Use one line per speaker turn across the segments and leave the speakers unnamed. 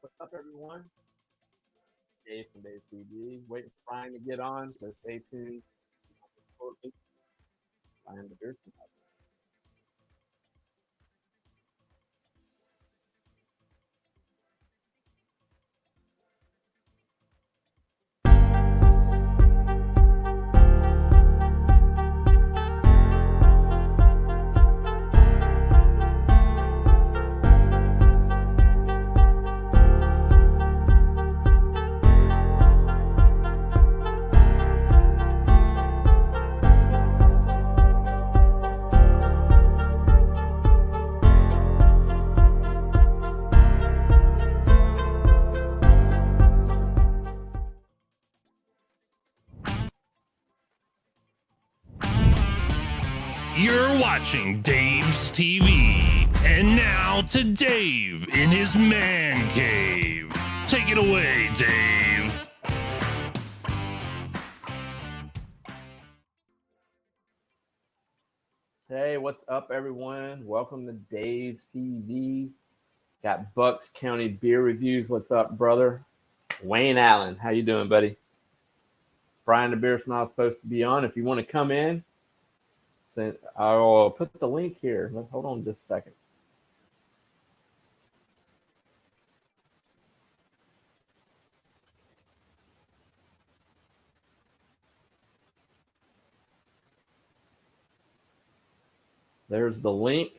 What's up, everyone? Dave from Dave TV. Waiting for Brian to get on, so stay tuned. Shortly, Brian the Beer.
You're watching Dave's TV. And now to Dave in his man cave. Take it away, Dave.
Hey, what's up, everyone? Welcome to Dave's TV. Got Bucks County beer reviews. What's up, brother? Wayne Allen, how you doing, buddy? Brian the Beer Snob's supposed to be on. If you want to come in, I'll put the link here. Hold on just a second. There's the link.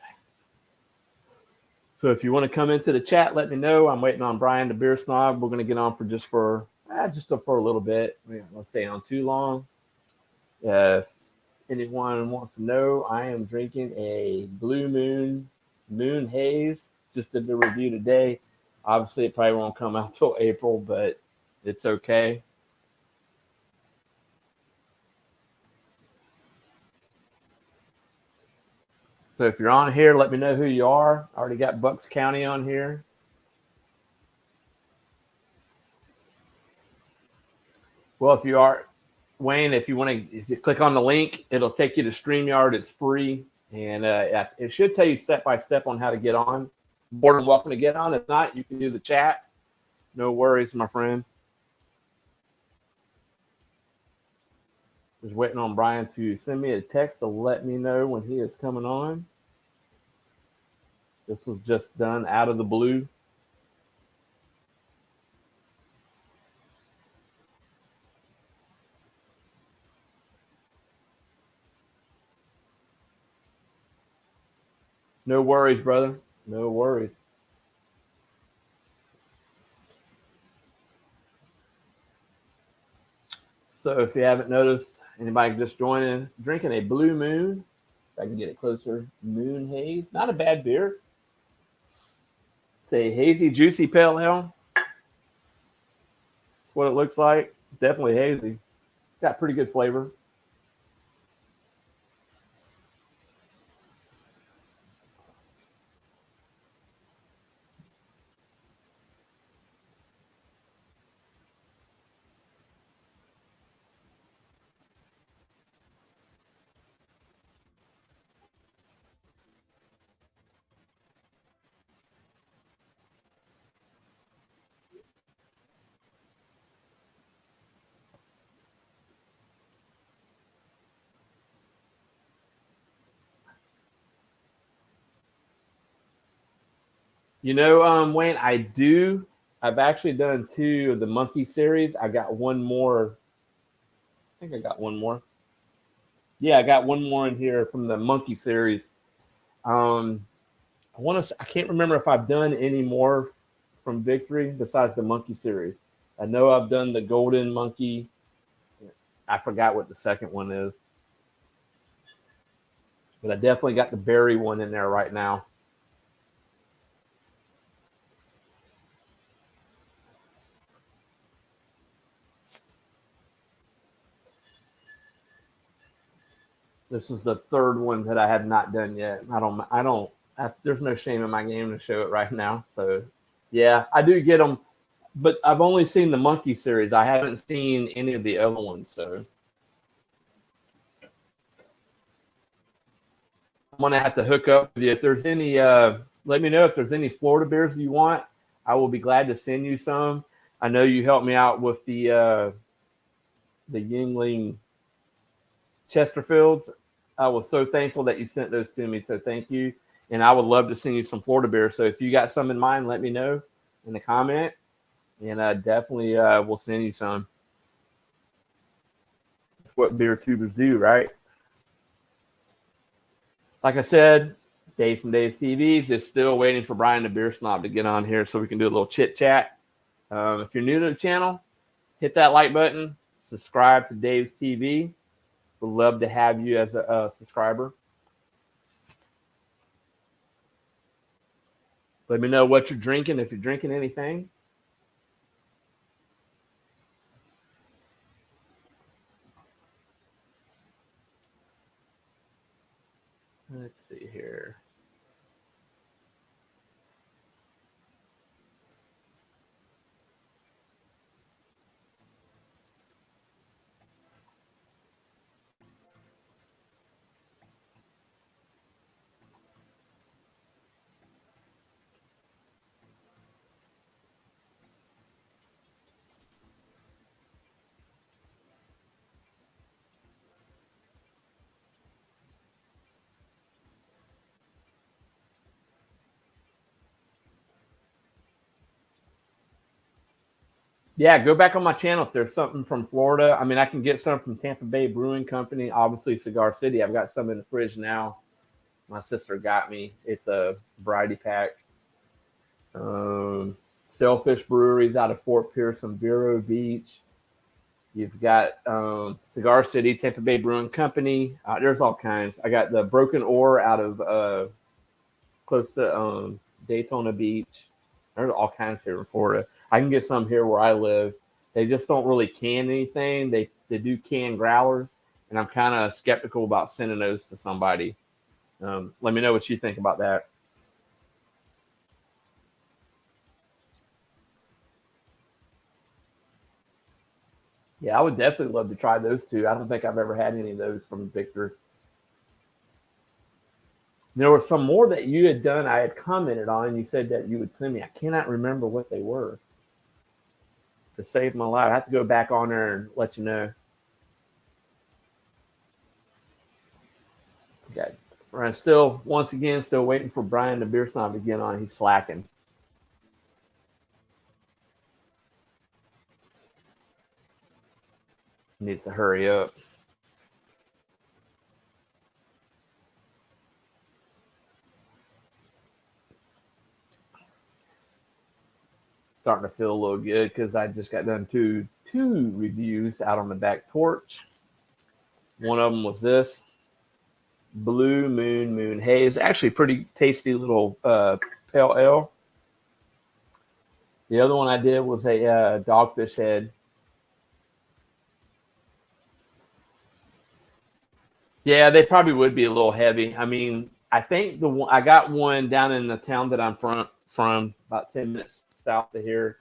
So if you want to come into the chat, let me know. I'm waiting on Brian the Beer Snob. We're going to get on for for a little bit. We won't stay on too long. Anyone wants to know, I am drinking a Blue Moon Haze. Just did the review today. Obviously, it probably won't come out till April, but it's okay. So if you're on here, let me know who you are. I already got Bucks County on here. Well, if you are, Wayne, if you click on the link, it'll take you to StreamYard. It's free, and it should tell you step by step on how to get on. More than welcome to get on. If not, you can do the chat. No worries, my friend. Just waiting on Brian to send me a text to let me know when he is coming on. This was just done out of the blue. No worries, brother. No worries. So if you haven't noticed, anybody just joining, drinking a Blue Moon. If I can get it closer, Moon Haze. Not a bad beer. It's a hazy, juicy pale ale. That's what it looks like. Definitely hazy. It's got pretty good flavor. You know, Wayne, I've actually done 2 of the Monkey series. I got one more. I think I got one more. Yeah, I got one more in here from the Monkey series. I can't remember if I've done any more from Victory besides the Monkey series. I know I've done the Golden Monkey. I forgot what the second one is, but I definitely got the berry one in there right now. This is the third one that I have not done yet. There's no shame in my game to show it right now. So, yeah, I do get them, but I've only seen the Monkey series. I haven't seen any of the other ones. So, I'm gonna have to hook up with you if there's any. Let me know if there's any Florida beers you want. I will be glad to send you some. I know you helped me out with the Yingling Chesterfields. I was so thankful that you sent those to me. So thank you. And I would love to send you some Florida beer. So if you got some in mind, let me know in the comment. And I definitely will send you some. That's what BeerTubers do, right? Like I said, Dave from Dave's TV, just still waiting for Brian the Beer Snob to get on here so we can do a little chit chat. If you're new to the channel, hit that like button, subscribe to Dave's TV. We'd love to have you as a subscriber. Let me know what you're drinking, if you're drinking anything. Let's see here. Yeah, go back on my channel if there's something from Florida. I mean, I can get some from Tampa Bay Brewing Company, obviously Cigar City. I've got some in the fridge now. My sister got me. It's a variety pack. Sailfish Breweries out of Fort Pierce and Vero Beach. You've got Cigar City, Tampa Bay Brewing Company. There's all kinds. I got the Broken Oar out of close to Daytona Beach. There's all kinds here in Florida. I can get some here where I live. They just don't really can anything. They do can growlers, and I'm kind of skeptical about sending those to somebody. Let me know what you think about that. Yeah, I would definitely love to try those too. I don't think I've ever had any of those from Victor. There were some more that you had done, I had commented on, and you said that you would send me. I cannot remember what they were. To save my life, I have to go back on there and let you know. Okay. We're still, once again, still waiting for Brian the Beer Snob to get on. He's slacking. He needs to hurry up. Starting to feel a little good because I just got done two reviews out on the back porch. One of them was this Blue Moon Haze. Actually, pretty tasty little pale ale. The other one I did was a Dogfish Head. Yeah, they probably would be a little heavy. I mean, I think I got one down in the town that I'm from about 10 minutes south of here.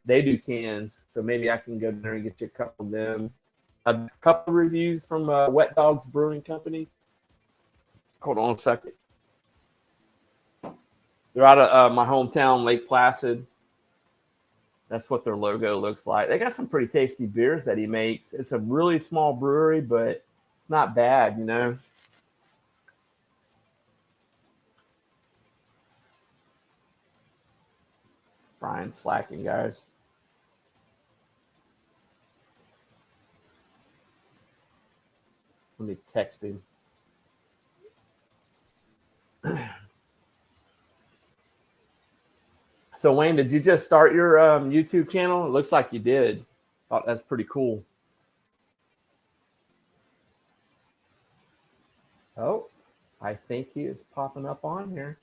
They do cans, so maybe I can go there and get you a couple of them. A couple of reviews from Wet Dogs Brewing Company. Hold on a second. They're out of my hometown, Lake Placid. That's what their logo looks like. They got some pretty tasty beers that he makes. It's a really small brewery, but it's not bad, you know. Brian's slacking, guys. Let me text him. So, Wayne, did you just start your YouTube channel? It looks like you did. Thought that's pretty cool. Oh, I think he is popping up on here.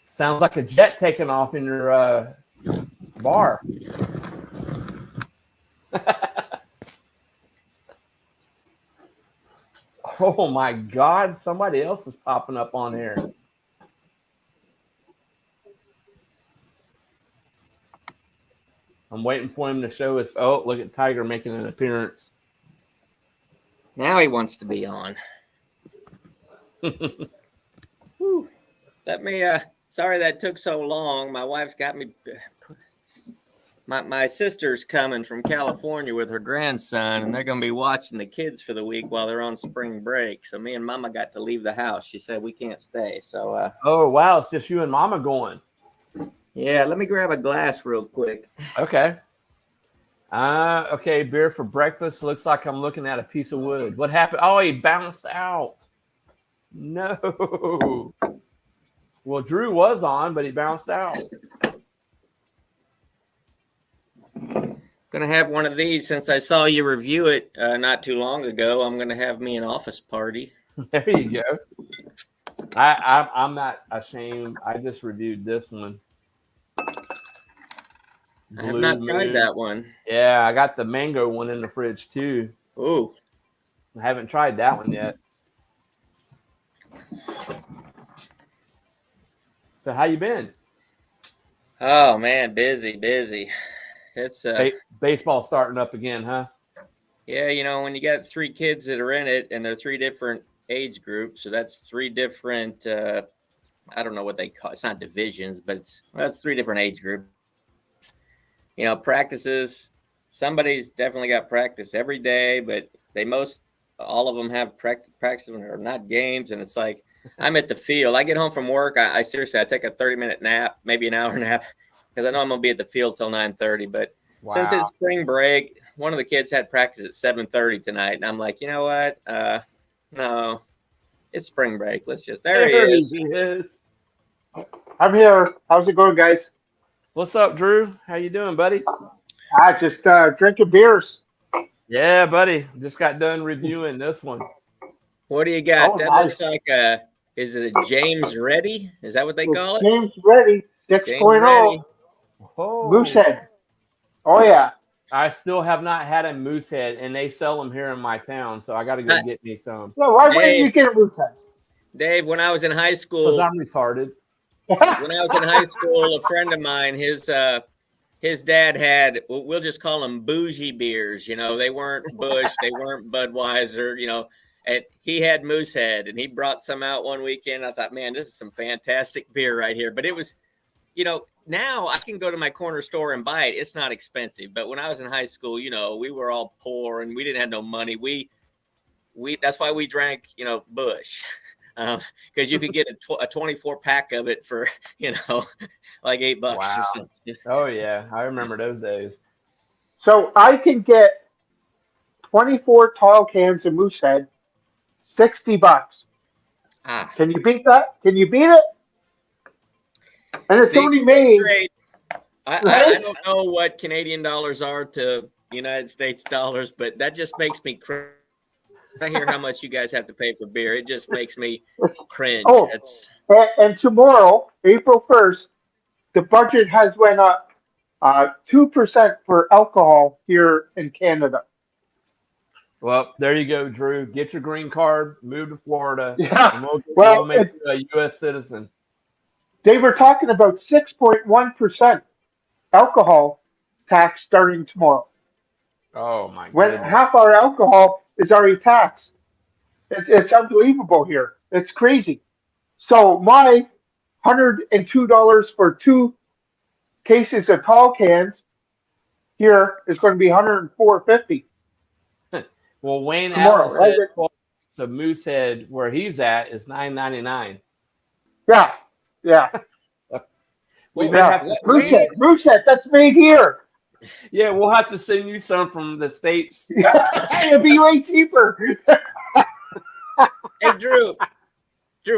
Sounds like a jet taking off in your bar. Oh my God, somebody else is popping up on here. I'm waiting for him to show us. Oh, look at Tiger making an appearance.
Now he wants to be on. Whew. Let me. Sorry that took so long. My wife's got me. My sister's coming from California with her grandson, and they're going to be watching the kids for the week while they're on spring break. So me and Mama got to leave the house. She said we can't stay. So.
Oh wow, it's just you and Mama going.
Yeah, let me grab a glass real quick.
Okay. Okay, beer for breakfast. Looks like I'm looking at a piece of wood. What happened? Oh, he bounced out. No. Well, Drew was on, but he bounced out.
Gonna have one of these since I saw you review it not too long ago. I'm gonna have me an office party.
There you go. I'm not ashamed. I just reviewed this one.
I have not tried that one.
Yeah, I got the mango one in the fridge too.
Ooh.
I haven't tried that one yet. So how you been?
Oh man, busy. It's
baseball starting up again, huh?
Yeah, you know, when you got 3 kids that are in it and they're 3 different age groups, so that's 3 different I don't know what they call it. It's not divisions, but that's 3 different age groups. You know, practices. Somebody's definitely got practice every day, but all of them have practice when they're not games. And it's like, I'm at the field. I get home from work. I seriously, I take a 30-minute nap, maybe an hour nap, because I know I'm going to be at the field till 9:30. But since it's spring break, one of the kids had practice at 7:30 tonight. And I'm like, you know what? No, it's spring break. There he is.
I'm here. How's it going, guys?
What's up, Drew? How you doing, buddy?
I just drinking beers.
Yeah, buddy. Just got done reviewing this one.
What do you got?
Oh,
that
nice.
Looks like is it a James Reddy? Is that what they call it?
James Reddy 6.0. Moosehead. Oh, yeah.
I still have not had a Moosehead, and they sell them here in my town, so I got to go get me some.
Yeah, why wouldn't you get a Moosehead?
Dave, when I was in high school.
Because I'm retarded.
When I was in high school, a friend of mine, his dad had, we'll just call them bougie beers. You know, they weren't Busch, they weren't Budweiser, you know, and he had Moosehead, and he brought some out one weekend. I thought, man, this is some fantastic beer right here. But it was, you know, now I can go to my corner store and buy it. It's not expensive. But when I was in high school, you know, we were all poor and we didn't have no money. We that's why we drank, you know, Busch. Because you could get a 24 pack of it for, you know, like $8 or something.
Oh yeah, I remember those days.
So I can get 24 tall cans of Moosehead, $60. Can you beat that? Can you beat it? And it's only made.
I don't know what Canadian dollars are to United States dollars, but that just makes me crazy. I hear how much you guys have to pay for beer. It just makes me cringe.
Oh, and tomorrow, April 1st, the budget has went up 2% for alcohol here in Canada.
Well, there you go, Drew. Get your green card, move to Florida, and
we'll
make you a U.S. citizen.
They were talking about 6.1% alcohol tax starting tomorrow.
Oh, my God.
When half our alcohol is already taxed. It's unbelievable here. It's crazy. So my $102 for 2 cases of tall cans here is going to be $104.50.
Well, Wayne
tomorrow,
Allen
right?
said the Moosehead where he's at is $9.99.
Yeah. Moosehead, that's made here.
Yeah, we'll have to send you some from the States.
It'll be way cheaper.
Hey, Drew,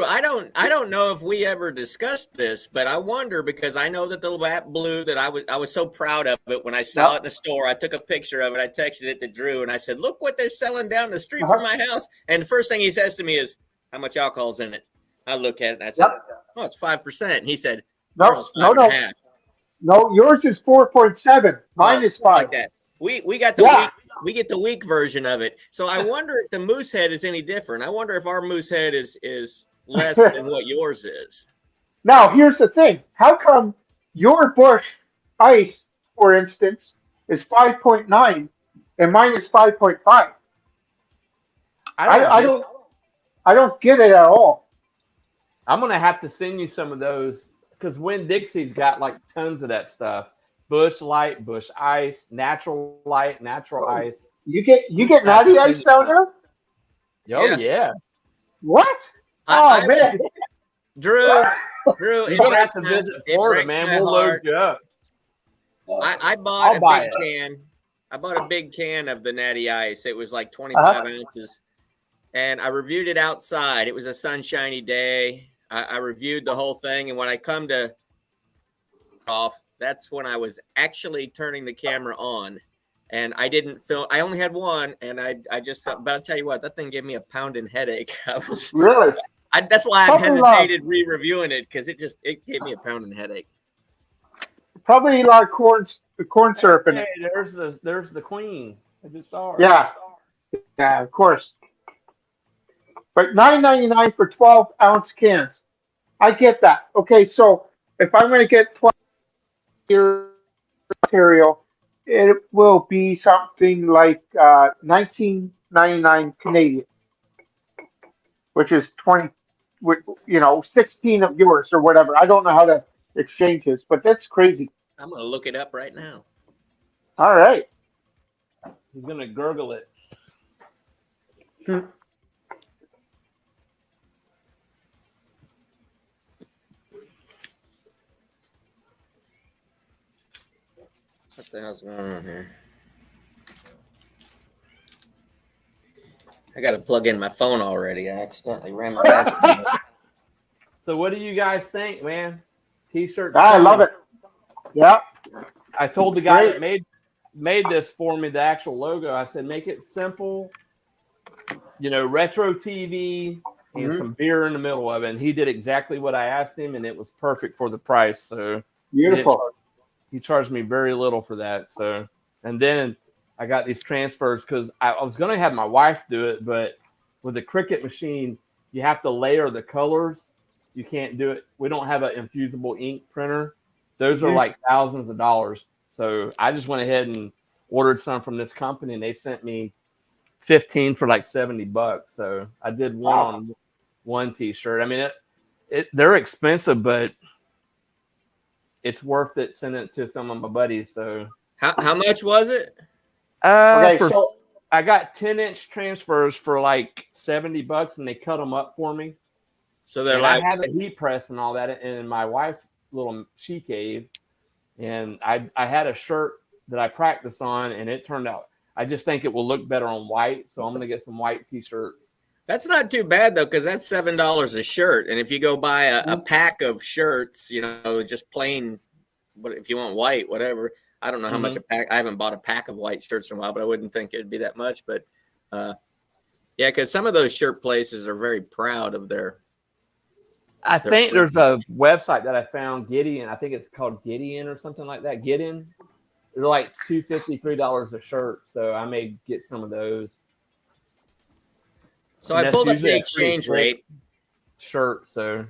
I don't know if we ever discussed this, but I wonder because I know that the Lat Blue that I was so proud of it when I saw it in the store. I took a picture of it. I texted it to Drew and I said, "Look what they're selling down the street from my house." And the first thing he says to me is, "How much alcohol's in it?" I look at it and I said, "Oh, it's 5%." And he said,
No. No, yours is 4.7. Mine is 5.
Like that. We got the we get the weak version of it. So I wonder if the Moosehead is any different. I wonder if our Moosehead is less than what yours is.
Now, here's the thing. How come your Busch Ice, for instance, is 5.9 and mine is 5.5? I don't get it at all.
I'm gonna have to send you some of those because Winn Dixie's got like tons of that stuff. Bush Light, Bush Ice, Natural Light, Natural Ice.
You get Natty Ice down there?
Oh yeah.
What? Oh man.
Drew,
You're gonna have to visit Florida, man. We'll load you up.
I bought a big can. I bought a big can of the Natty Ice. It was like 25 ounces. And I reviewed it outside. It was a sunshiny day. I reviewed the whole thing. And when I come to off, that's when I was actually turning the camera on. And I didn't film. I only had one. And I just felt, but I'll tell you what, that thing gave me a pounding headache.
Really?
That's why I hesitated re-reviewing it, because it gave me a pounding headache.
Probably a lot of corn syrup in it.
Hey, there's the queen. I just saw her.
Yeah, of course. But $9.99 for 12-ounce cans. I get that. Okay, so if I'm going to get 12 year material, it will be something like $19.99 Canadian, which is 16 of yours or whatever. I don't know how to exchange is, but that's crazy.
I'm going to look it up right now.
All right.
He's going to gurgle it.
What the hell's going on here? I got to plug in my phone already. I accidentally ran my password.
So what do you guys think, man? T-shirt.
I love it. Yeah.
I told the guy that made this for me, the actual logo. I said, make it simple, retro TV and some beer in the middle of it. And he did exactly what I asked him, and it was perfect for the price. So
beautiful.
He charged me very little for that. So, and then I got these transfers because I was going to have my wife do it, but with the Cricut machine, you have to layer the colors. You can't do it. We don't have an infusible ink printer. Those are like thousands of dollars. So I just went ahead and ordered some from this company, and they sent me 15 for like $70. So I did one T-shirt. I mean, they're expensive, but it's worth it sending it to some of my buddies. So
how much was it?
I got 10-inch transfers for like $70, and they cut them up for me.
So they're
I have a heat press and all that in my wife's little she cave, and I had a shirt that I practiced on, and it turned out. I just think it will look better on white, so I'm gonna get some white T-shirts.
That's not too bad though, because that's $7 a shirt, and if you go buy a pack of shirts, just plain, but if you want white, whatever. I don't know how much a pack. I haven't bought a pack of white shirts in a while, but I wouldn't think it'd be that much. But yeah, because some of those shirt places are very proud of their.
I think there's a website that I found, Gideon. I think it's called Gideon or something like that. Gideon. They're like $2.50, $3 a shirt. So I may get some of those.
So I pulled up the exchange rate
shirt. So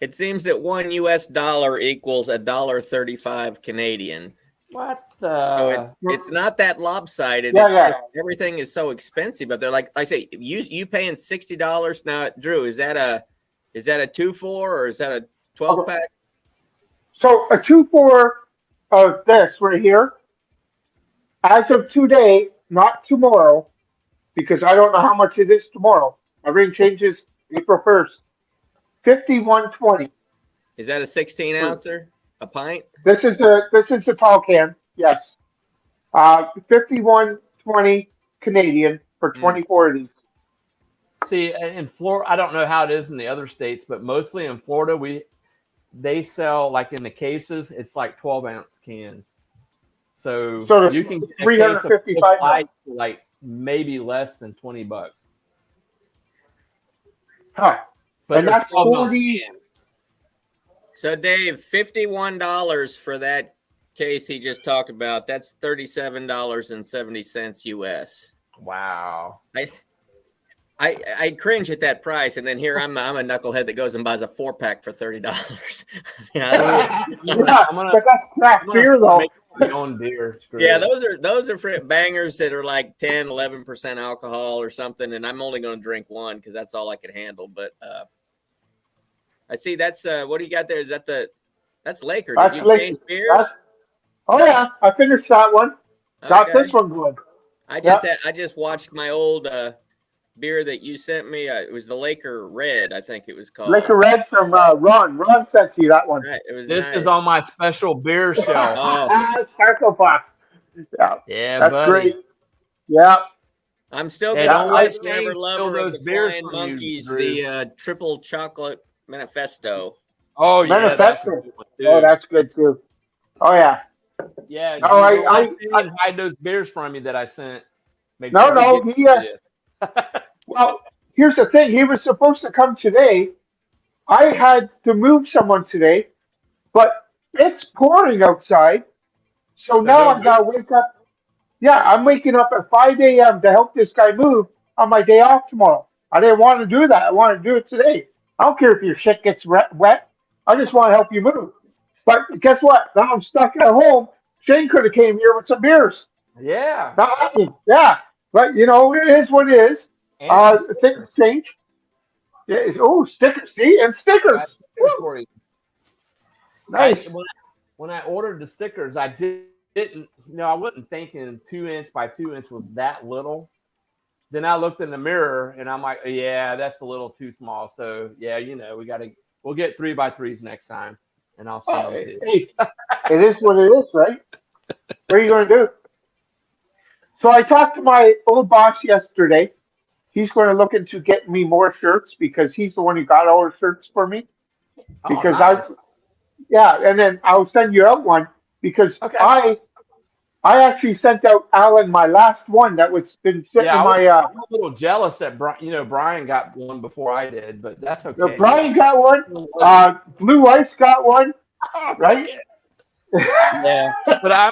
it seems that $1 US equals $1.35 Canadian.
What?
So it's not that lopsided. Everything is so expensive, but they're like I say, you paying $60 now. Drew, is that a 2-4 or is that a 12-pack?
So a 2-4 of this right here, as of today, not tomorrow, because I don't know how much it is tomorrow. Everything changes April 1st. 51.20.
Is that a 16-ouncer? A pint?
This is a tall can. Yes. 51.20 Canadian for 24 of these.
See, in Florida, I don't know how it is in the other states, but mostly in Florida, they sell like in the cases, it's like 12-ounce cans. So you can get a case of Busch Light for like maybe less than $20.
Huh.
But
and that's 40.
So Dave, $51 for that case he just talked about. That's $37.70 US.
Wow.
I cringe at that price, and then here I'm a knucklehead that goes and buys a 4-pack for $30.
But that's craft beer, though.
your own beer. Screw
Yeah,
it.
those are for bangers that are like 10, 11% alcohol or something, and I'm only going to drink one because that's all I can handle. But I see that's what do you got there? Is that that's Laker? Did
That's
you
late.
change beers?
Oh yeah, I finished that one. Got
Okay.
this one good.
I
Yeah.
just watched my old beer that you sent me. It was the Laker Red, I think it was called.
Laker Red from Ron. Ron sent you that one.
Right, it was
This
nice.
is on my special beer shelf.
Oh.
Circle Box. Yeah,
Yeah,
that's
buddy.
great. Yeah.
I'm still
Hey,
getting
don't
a
let
first
Shane
ever
steal
lover of
those
the
beers
Flying
from you,
Monkeys,
Drew.
the triple chocolate manifesto.
Oh yeah, that's a
Manifesto.
good one,
Oh,
too.
that's good too. Oh yeah.
Yeah,
No,
Drew, don't let Shane hide those beers from you that I sent. Make
No,
sure
no,
he
he.
gets to you.
Well, here's the thing. He was supposed to come today. I had to move someone today, but it's pouring outside. So now
no
I gotta wake up. Yeah, I'm waking up at 5 a.m. to help this guy move on my day off tomorrow. I didn't want to do that. I want to do it today. I don't care if your shit gets wet. I just want to help you move. But guess what? Now I'm stuck at home. Shane could have came here with some beers.
Yeah.
Not happening. Yeah. But you know, it is what it is.
And some
Things
stickers.
change. Yeah, oh, stickers. See? And stickers.
Got stickers
Woo,
for you.
nice.
When I ordered the stickers, I didn't, I wasn't thinking 2" by 2" was that little. Then I looked in the mirror and I'm like, yeah, that's a little too small. So yeah, we'll get 3x3s next time, and I'll send them to you.
Hey, it is what it is, right? What are you going to do? So I talked to my old boss yesterday. He's going to look into getting me more shirts because he's the one who got all the shirts for me.
Oh,
Because
nice.
and then I'll send you out one because
Okay.
I actually sent out Alan my last one that was been sitting in my.
I'm a little jealous that Brian got one before I did, but that's okay.
Brian got one. Blue Ice got one. Right?
Yeah, but I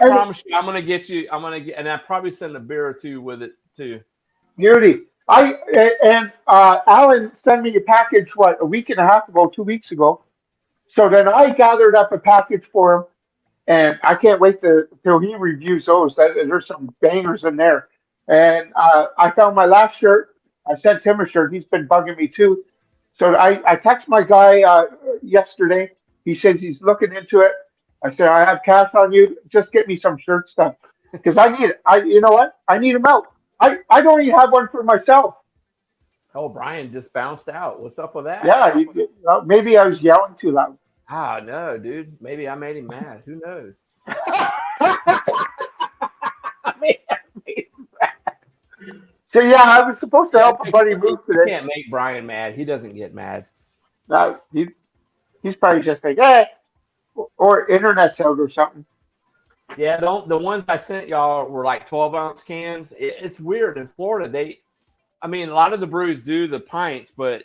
promise you, I'm gonna get you. And I probably send a beer or two with it too.
Beauty. Alan sent me a package a week and a half ago, 2 weeks ago. So then I gathered up a package for him, and I can't wait till he reviews those. There's some bangers in there. And I found my last shirt. I sent him a shirt. He's been bugging me too. So I texted my guy yesterday. He says he's looking into it. I said, I have cash on you. Just get me some shirt stuff because I need it. You know what? I need them out. I don't even have one for myself.
Oh, Brian just bounced out. What's up with that?
Yeah, maybe I was yelling too loud.
Ah, no, dude. Maybe I made him mad. Who knows?
So yeah, I was supposed to help a buddy move
You
today.
can't make Brian mad. He doesn't get mad.
No, he's probably just like, or internet's out or something.
Yeah, the ones I sent y'all were like 12-ounce cans. It's weird in Florida. A lot of the breweries do the pints, but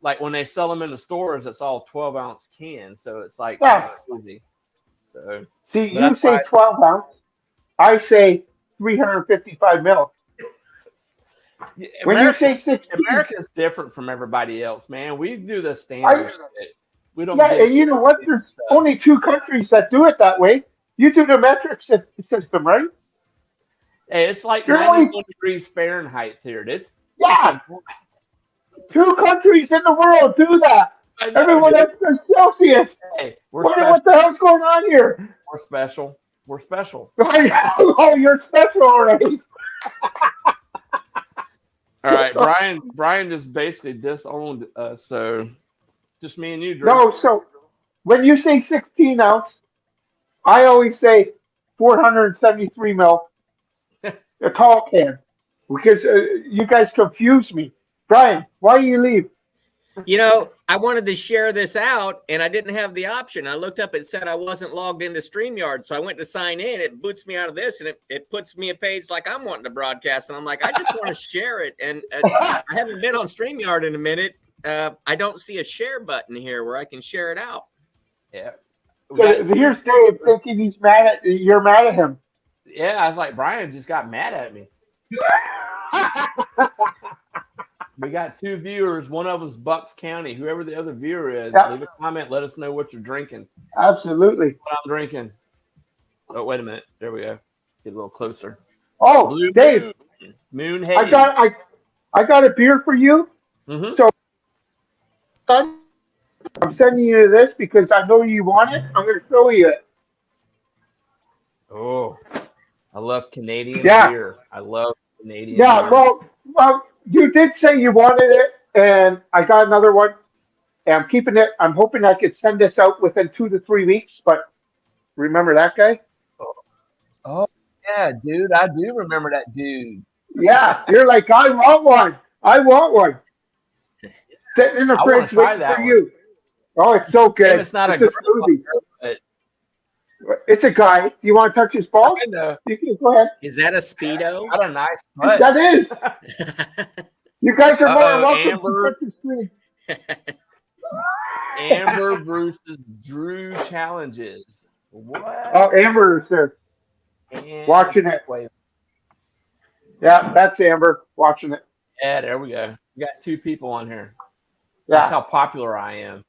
like when they sell them in the stores, it's all 12-ounce cans. So it's like crazy. So
see, you say 12 ounce, I say 355 mil. When you say 16,
America's different from everybody else, man. We do the standard shit. We don't.
Yeah, and you know what? There's only 2 countries that do it that way. You do the metric system, right?
Hey, it's like 91 degrees Fahrenheit here. It's
2 countries in the world do that. Everyone else is Celsius.
Hey,
what the hell's going on here?
We're special. We're special.
Oh, you're special already.
All right, Brian just basically disowned us. So just me and you, Drew.
No, so when you say 16 ounce, I always say 473 mil, a tall can, because you guys confuse me. Brian, why do you leave?
I wanted to share this out, and I didn't have the option. I looked up, it said I wasn't logged into StreamYard, so I went to sign in. It boots me out of this, and it puts me a page like I'm wanting to broadcast, and I'm like, I just want to share it, and I haven't been on StreamYard in a minute. I don't see a share button here where I can share it out.
Yeah.
So here's Dave thinking you're mad at him.
Yeah, I was like, Brian just got mad at me. We got 2 viewers. One of them's Bucks County. Whoever the other viewer is, leave a comment. Let us know what you're drinking.
Absolutely.
What I'm drinking. Oh, wait a minute. There we go. Get a little closer.
Oh,
Blue
Dave,
Moon
I
Haze.
got a beer for you.
Mm-hmm.
So I'm sending you this because I know you want it. I'm going to show you it.
Oh, I love Canadian
Yeah,
beer. I love Canadian
yeah.
beer.
Well, you did say you wanted it, and I got another one. And I'm keeping it. I'm hoping I could send this out within 2 to 3 weeks. But remember that guy?
Oh, yeah, dude. I do remember that dude.
Yeah, you're like, I want one. I want one. Sitting in the
I want
fridge
to try
waiting for
that one.
you. Oh, it's so
Maybe
good.
it's not a
It's a
girl,
smoothie.
but
It's a guy. Do you want to touch his balls?
kind of
You can go ahead.
Is that a Speedo?
got a nice butt.
That is. You guys are more than
Uh-oh,
welcome
Amber.
to touch the screen.
Amber versus Drew challenges. What?
Oh, Amber is there.
And
Watching it.
wait.
Yeah, that's Amber watching it.
Yeah, there we go. We got 2 people on here. That's
Yeah.
how popular I am.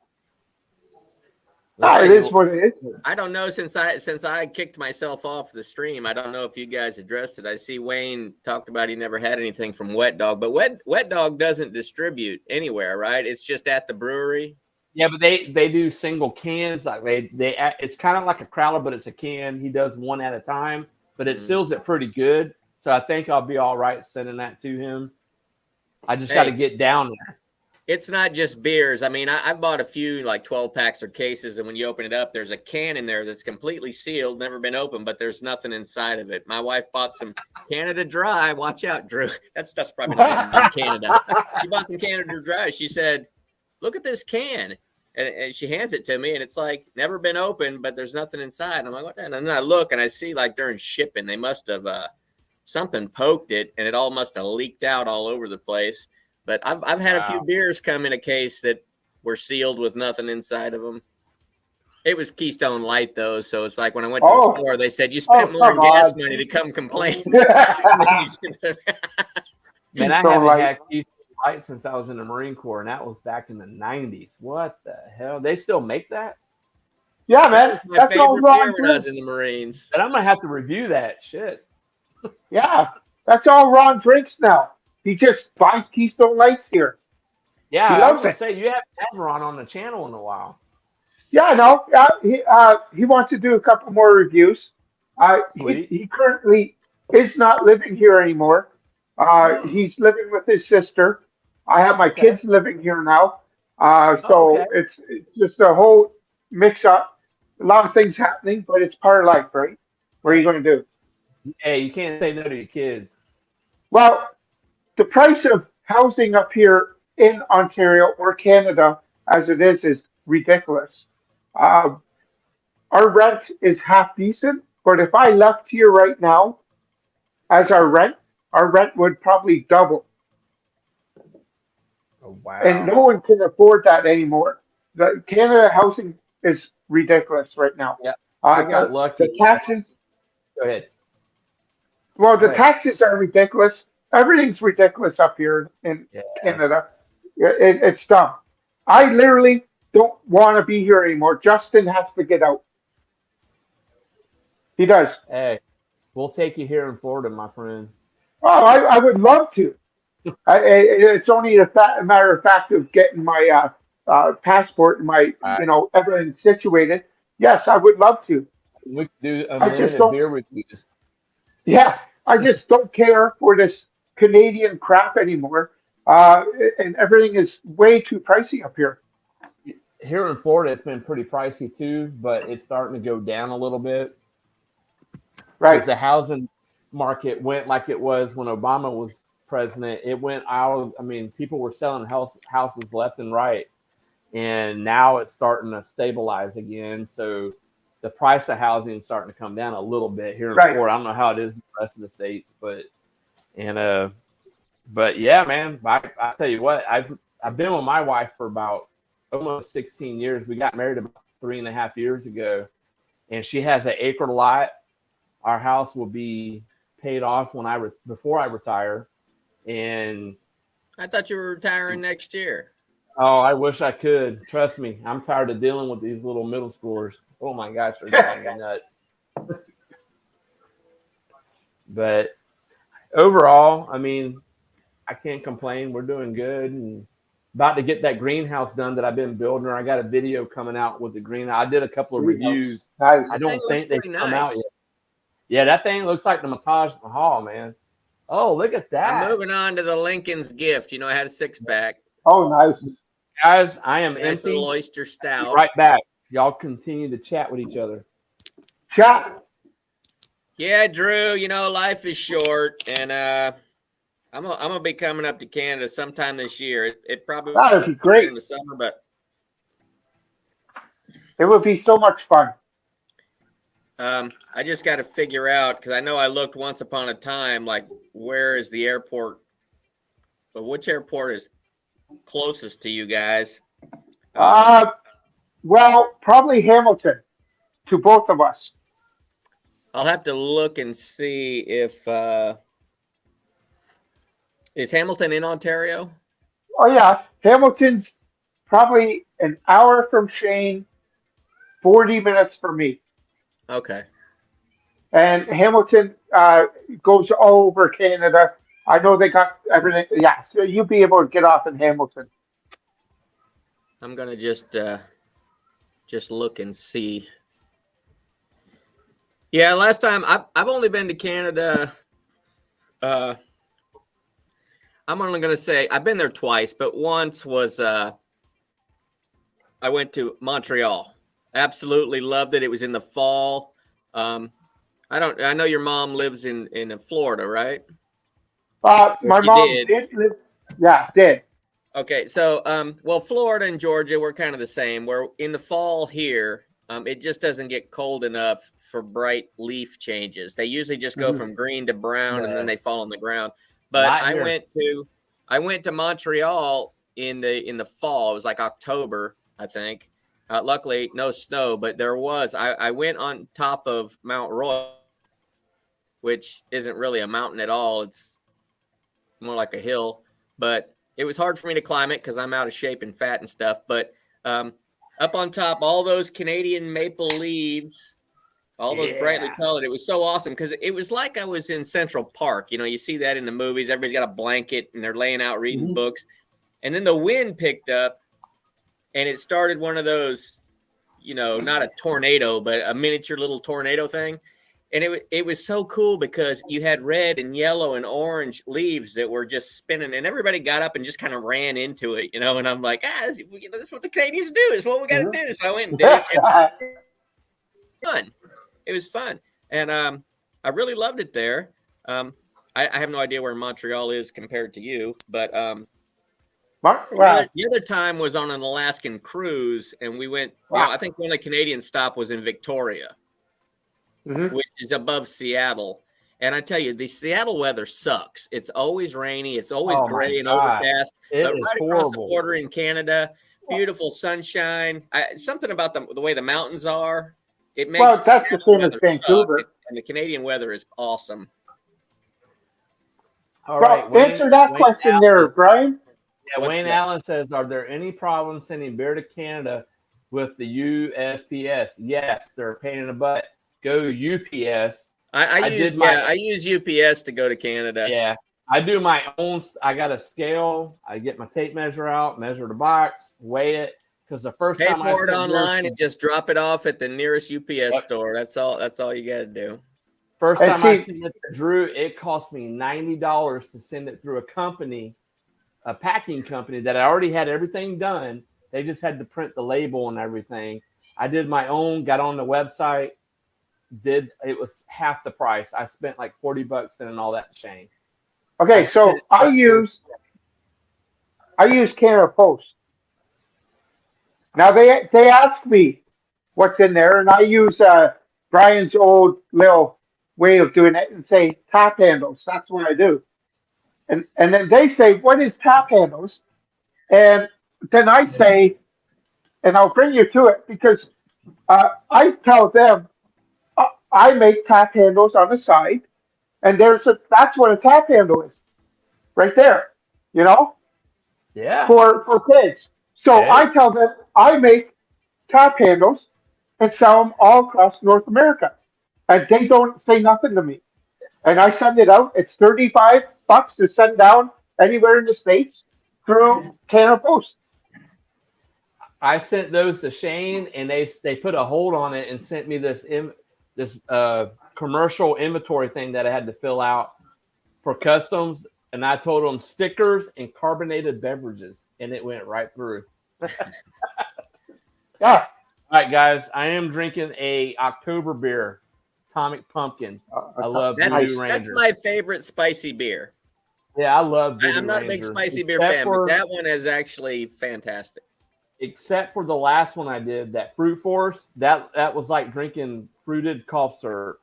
It is what it is.
I don't know, since I kicked myself off the stream, I don't know if you guys addressed it. I see Wayne talked about he never had anything from Wet Dog, but Wet Dog doesn't distribute anywhere, right? It's just at the brewery.
Yeah, but they do single cans. Like they it's kind of like a crowler, but it's a can. He does one at a time, but it seals it pretty good. So I think I'll be all right sending that to him. I just got to get down there.
It's not just beers. I mean, I've bought a few like 12 packs or cases, and when you open it up, there's a can in there that's completely sealed, never been opened, but there's nothing inside of it. My wife bought some Canada Dry. Watch out, Drew. That stuff's probably not in Canada. She bought some Canada Dry. She said, "Look at this can." And she hands it to me, and it's like never been opened, but there's nothing inside. And I'm like, what? And then I look, and I see like during shipping, they must have something poked it, and it all must have leaked out all over the place. But I've had a few beers come in a case that were sealed with nothing inside of them. It was Keystone Light, though, so it's like when I went to the store, they said, you spent more in gas money to come complain.
Man, I haven't had Keystone Light since I was in the Marine Corps, and that was back in the 90s. What the hell? They still make that?
Yeah, man.
My favorite beer when I was in the Marines.
And I'm going to have to review that shit.
Yeah, that's all Ron drinks now. He just buys Keystone Lights here.
Yeah,
I was
going to say, you haven't had Ron on the channel in a while.
Yeah, no. He wants to do a couple more reviews. He currently is not living here anymore. He's living with his sister. I have my kids living here now. It's just a whole mix up. A lot of things happening, but it's part of life, right? What are you going to do?
Hey, you can't say no to your kids.
Well, the price of housing up here in Ontario or Canada, as it is ridiculous. Our rent is half decent, but if I left here right now as our rent would probably double.
Oh, wow.
And no one can afford that anymore. The Canada housing is ridiculous right now.
Yeah, I got lucky.
The taxes.
Go ahead.
Well, the taxes are ridiculous. Everything's ridiculous up here in Canada. It's dumb. I literally don't want to be here anymore. Justin has to get out. He does.
Hey, we'll take you here in Florida, my friend.
Oh, I would love to. It's only a matter of fact of getting my passport and my, everything situated. Yes, I would love to.
We could do unlimited beer reviews.
Yeah, I just don't care for this Canadian crap anymore. And everything is way too pricey up here.
Here in Florida, it's been pretty pricey too, but it's starting to go down a little bit.
Right.
Because the housing market went like it was when Obama was president. It went out. I mean, people were selling houses left and right. And now it's starting to stabilize again. So the price of housing is starting to come down a little bit here in Florida. I don't know how it is in the rest of the states, but yeah, man, I tell you what, I've been with my wife for about almost 16 years. We got married about 3.5 years ago, and she has an acre lot. Our house will be paid off before I retire. And
I thought you were retiring next year.
Oh, I wish I could. Trust me, I'm tired of dealing with these little middle schoolers. Oh my gosh, they're driving me nuts. But overall, I mean, I can't complain. We're doing good and about to get that greenhouse done that I've been building. Or I got a video coming out with the greenhouse. I did a couple of reviews.
Nice.
I
That thing
don't
looks
think they've
pretty
come
nice.
out yet. Yeah, that thing looks like the Taj Mahal, man. Oh, look at
I'm
that.
moving on to the Lincoln's Gift. You know, I had a 6-pack.
Oh, nice.
Guys, I am
Nice
empty.
little oyster
Be
stout.
right back. Y'all continue to chat with each other.
Chat.
Yeah, Drew, you know, life is short, and I'm gonna be coming up to Canada sometime this year. It probably
That would be great.
in the summer, but
It would be so much fun.
I just got to figure out, because I know I looked once upon a time, like, where is the airport? But which airport is closest to you guys?
Well, probably Hamilton to both of us.
I'll have to look and see if is Hamilton in Ontario?
Oh, yeah. Hamilton's probably an hour from Shane, 40 minutes for me.
Okay.
And Hamilton goes all over Canada. I know they got everything. Yeah, so you'll be able to get off in Hamilton.
I'm gonna just look and see. Yeah, last time I've only been to Canada. I'm only gonna say I've been there twice, but once was I went to Montreal. Absolutely loved it. It was in the fall. I know your mom lives in Florida, right?
My mom
did.
did live. Yeah, did.
Okay, so well, Florida and Georgia, we're kind of the same. Where in the fall here, it just doesn't get cold enough for bright leaf changes. They usually just go from green to brown, and then they fall on the ground. But I went to Montreal in the fall. It was like October, I think. Luckily, no snow, but there was. I went on top of Mount Royal, which isn't really a mountain at all. It's more like a hill, but it was hard for me to climb it because I'm out of shape and fat and stuff. But up on top, all those Canadian maple leaves, all those brightly colored, it was so awesome because it was like I was in Central Park. You know, you see that in the movies. Everybody's got a blanket and they're laying out reading books. And then the wind picked up and it started one of those, you know, not a tornado, but a miniature little tornado thing. And it was so cool because you had red and yellow and orange leaves that were just spinning, and everybody got up and just kind of ran into it, you know. And I'm like, this is what the Canadians do. It's what we got to do. So I went and did it. And it was fun, and I really loved it there. I have no idea where Montreal is compared to you, but the other time was on an Alaskan cruise, and we went. You know, I think one of the Canadian stop was in Victoria. Which is above Seattle. And I tell you, the Seattle weather sucks. It's always rainy. It's always gray and overcast. But right across the border in Canada, beautiful sunshine. Something about the way the mountains are. It makes
that's the same as Vancouver.
And the Canadian weather is awesome.
All right.
Answer that question there, Brian.
Yeah, Wayne Allen says, are there any problems sending beer to Canada with the USPS? Yes, they're a pain in the butt. Go UPS.
I use UPS to go to Canada.
Yeah, I do my own. I got a scale. I get my tape measure out, measure the box, weigh it. Because the first time
I pay for it online and just drop it off at the nearest UPS store. That's all you got to do.
First time I sent it to Drew, it cost me $90 to send it through a company, a packing company that I already had everything done. They just had to print the label and everything. I did my own. Got on the website. It was half the price. I spent like $40 sending all that to Shane.
Okay, so I use Canada Post. Now they ask me what's in there, and I use Brian's old little way of doing it and say tap handles. That's what I do. And then they say, what is tap handles? And then I say, and I'll bring you to it because I tell them, I make tap handles on the side, and that's what a tap handle is, right there, you know?
Yeah.
For kids. So I tell them I make tap handles and sell them all across North America, and they don't say nothing to me. and I send it out. It's $35 to send down anywhere in the States through Canada Post.
I sent those to Shane, and they put a hold on it and sent me this commercial inventory thing that I had to fill out for customs. And I told them stickers and carbonated beverages, and it went right through.
Yeah.
All right, guys, I am drinking a October beer, Atomic Pumpkin. I love Voodoo Ranger.
That's my favorite spicy beer.
Yeah, I love Voodoo
I'm not
Ranger.
a big spicy beer fan, but that one is actually fantastic.
Except for the last one I did, that Fruit Force, that was like drinking fruited cough syrup.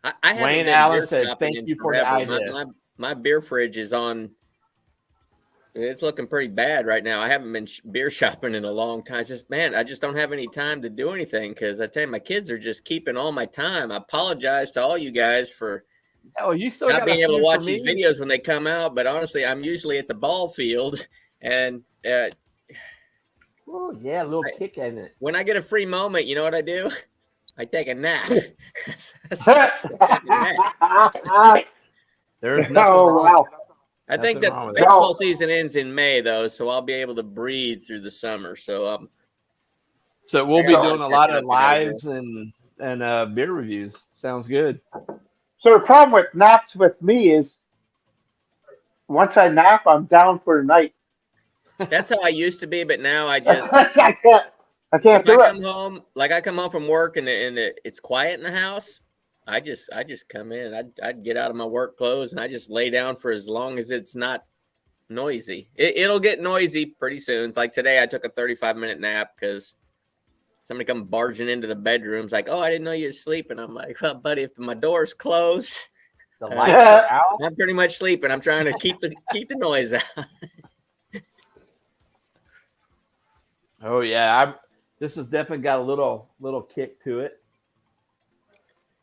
I haven't
Wayne
been
Allen
beer
said,
shopping
"Thank
in
you for the
forever.
idea."
My beer fridge is on. It's looking pretty bad right now. I haven't been beer shopping in a long time. I just don't have any time to do anything because I tell you, my kids are just keeping all my time. I apologize to all you guys for
you still
not
got
being able to watch
me?
these videos when they come out. But honestly, I'm usually at the ball field, and
oh yeah, a little kick in it.
When I get a free moment, you know what I do? I take a nap.
There's nothing wrong.
I think that baseball season ends in May, though, so I'll be able to breathe through the summer. So
we'll be doing a lot of lives and beer reviews. Sounds good.
So the problem with naps with me is once I nap, I'm down for the night.
That's how I used to be, but now I just
I can't do it.
I come home from work and it's quiet in the house. I just come in. I'd get out of my work clothes and I just lay down for as long as it's not noisy. It'll get noisy pretty soon. Like today, I took a 35-minute nap because somebody come barging into the bedrooms like, "Oh, I didn't know you were sleeping." I'm like, "Well, buddy, if my door's closed,
the lights are out.
I'm pretty much sleeping. I'm trying to keep the noise out."
Oh yeah, this has definitely got a little kick to it.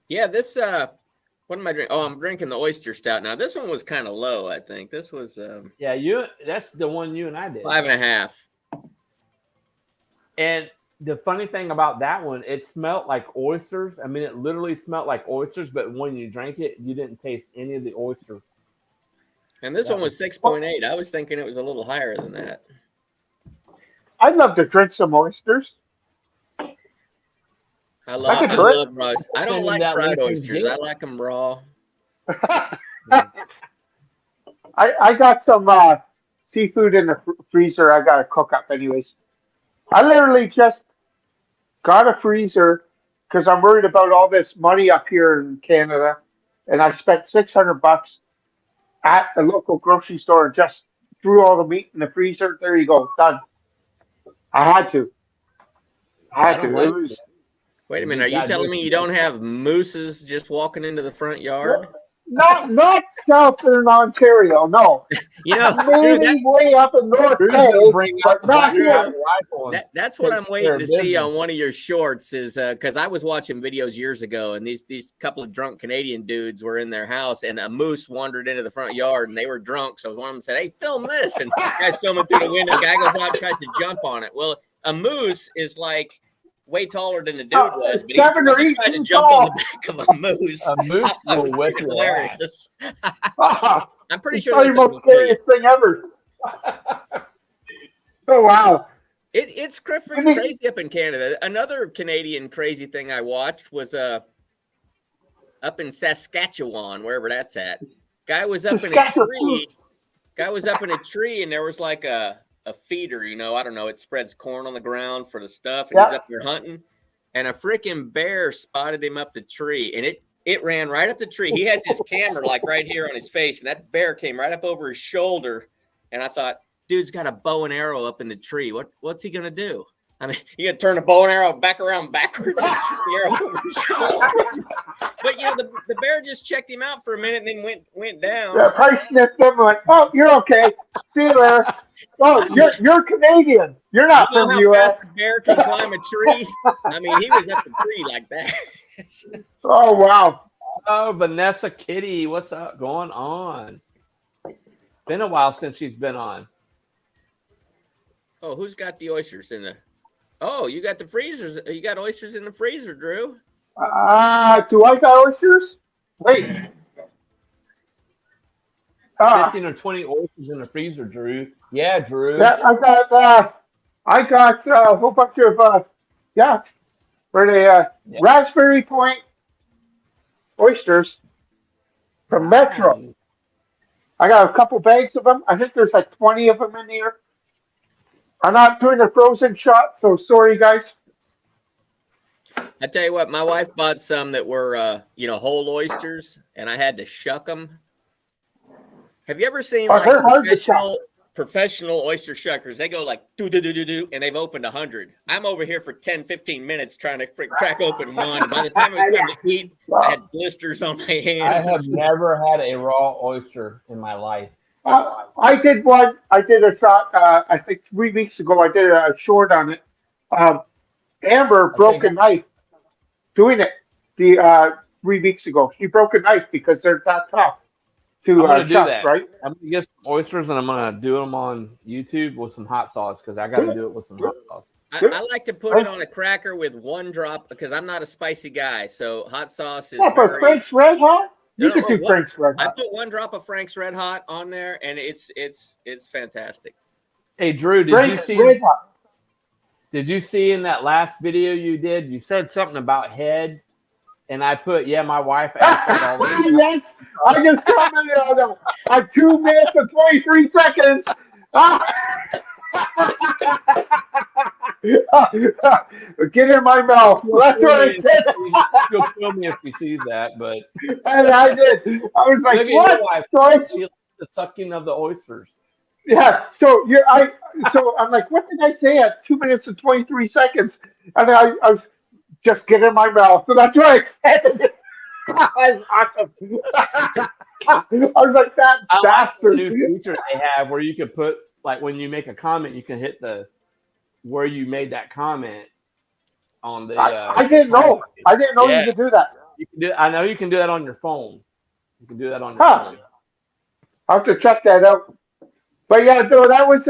Yeah, this what am I drinking? Oh, I'm drinking the oyster stout now. This one was kind of low, I think. This was
that's the one you and I did.
5.5.
And the funny thing about that one, it smelled like oysters. I mean, it literally smelled like oysters, but when you drank it, you didn't taste any of the oyster.
And this one was 6.8. I was thinking it was a little higher than that.
I'd love to drink some oysters.
I love raw. I don't like fried oysters. I like them raw.
I got some seafood in the freezer. I got to cook up anyways. I literally just got a freezer because I'm worried about all this money up here in Canada, and I spent $600 at the local grocery store and just threw all the meat in the freezer. There you go, done. I had to.
Wait a minute. Are you telling me you don't have mooses just walking into the front yard?
Not southern Ontario, no. Maybe way up in North Bay, but not here.
That's what I'm waiting to see on one of your shorts is because I was watching videos years ago, and these couple of drunk Canadian dudes were in their house, and a moose wandered into the front yard, and they were drunk. So one of them said, "Hey, film this," and the guy's filming through the window. The guy goes out and tries to jump on it. Well, a moose is like way taller than the dude was, but he tried to jump on the back of a moose.
A moose will whip your ass.
I'm pretty sure that's
the most scariest thing ever. Oh wow!
It's crazy up in Canada. Another Canadian crazy thing I watched was up in Saskatchewan, wherever that's at. Guy was up in a tree, and there was like a feeder, I don't know, it spreads corn on the ground for the stuff, and he's up there hunting, and a freaking bear spotted him up the tree, and it ran right up the tree. He has his camera like right here on his face, and that bear came right up over his shoulder, and I thought, dude's got a bow and arrow up in the tree. What's he gonna do? I mean, you gotta turn the bow and arrow back around backwards and shoot the arrow over his shoulder. But the bear just checked him out for a minute and then went down.
Yeah, probably sniffed him and went, "Oh, you're okay. See you there." Oh, you're Canadian. You're not from the U.S.
The bear can climb a tree. I mean, he was up the tree like that.
Oh wow.
Oh, Vanessa Kitty, what's up going on? Been a while since she's been on.
Oh, who's got the oysters in the? Oh, you got the freezers. You got oysters in the freezer, Drew.
Do I got oysters? Wait.
15 or 20 oysters in the freezer, Drew. Yeah, Drew.
Yeah, I got a whole bunch of yeah, for the
Yeah.
Raspberry Point oysters from Metro.
Nice.
I got a couple bags of them. I think there's like 20 of them in here. I'm not doing a frozen shot, so sorry, guys.
I tell you what, my wife bought some that were, whole oysters, and I had to shuck them. Have you ever seen like
They're hard to shuck.
professional oyster shuckers? They go like do do do do do, and they've opened 100. I'm over here for 10, 15 minutes trying to crack open one. And by the time it was time to eat, I had blisters on my hands.
I have never had a raw oyster in my life.
I did one. I did a shot. I think 3 weeks ago. I did a short on it. Amber broke a knife doing it. The 3 weeks ago, she broke a knife because they're that tough to
I'm gonna do
shuck,
that.
right?
I'm gonna get some oysters and I'm gonna do them on YouTube with some hot sauce because I got to do it with some hot sauce.
I like to put it on a cracker with 1 drop because I'm not a spicy guy. So hot sauce is.
Yeah, but Frank's Red Hot. You could do Frank's Red
I
Hot.
put 1 drop of Frank's Red Hot on there, and it's fantastic.
Hey, Drew,
Frank's Red Hot.
Did you see in that last video you did? You said something about head, and I put, my wife asked that all the time.
Yes, I just commented on them. 2 minutes and 23 seconds. Get in my mouth. That's what I said.
She'll kill me if she sees that, but
And I did. I was like,
look at
what?
your wife.
So
She likes the sucking of the oysters.
yeah. So I'm like, what did I say at 2 minutes and 23 seconds? And I was just get in my mouth. So that's what I said. That's awesome. I was like, that
I like
bastard.
the new feature they have where you can put, like, when you make a comment, you can hit where you made that comment on the.
I didn't know. I didn't know you could do that.
You can do. I know you can do that on your phone. You can do that on your phone.
I'll have to check that out. But yeah, so that was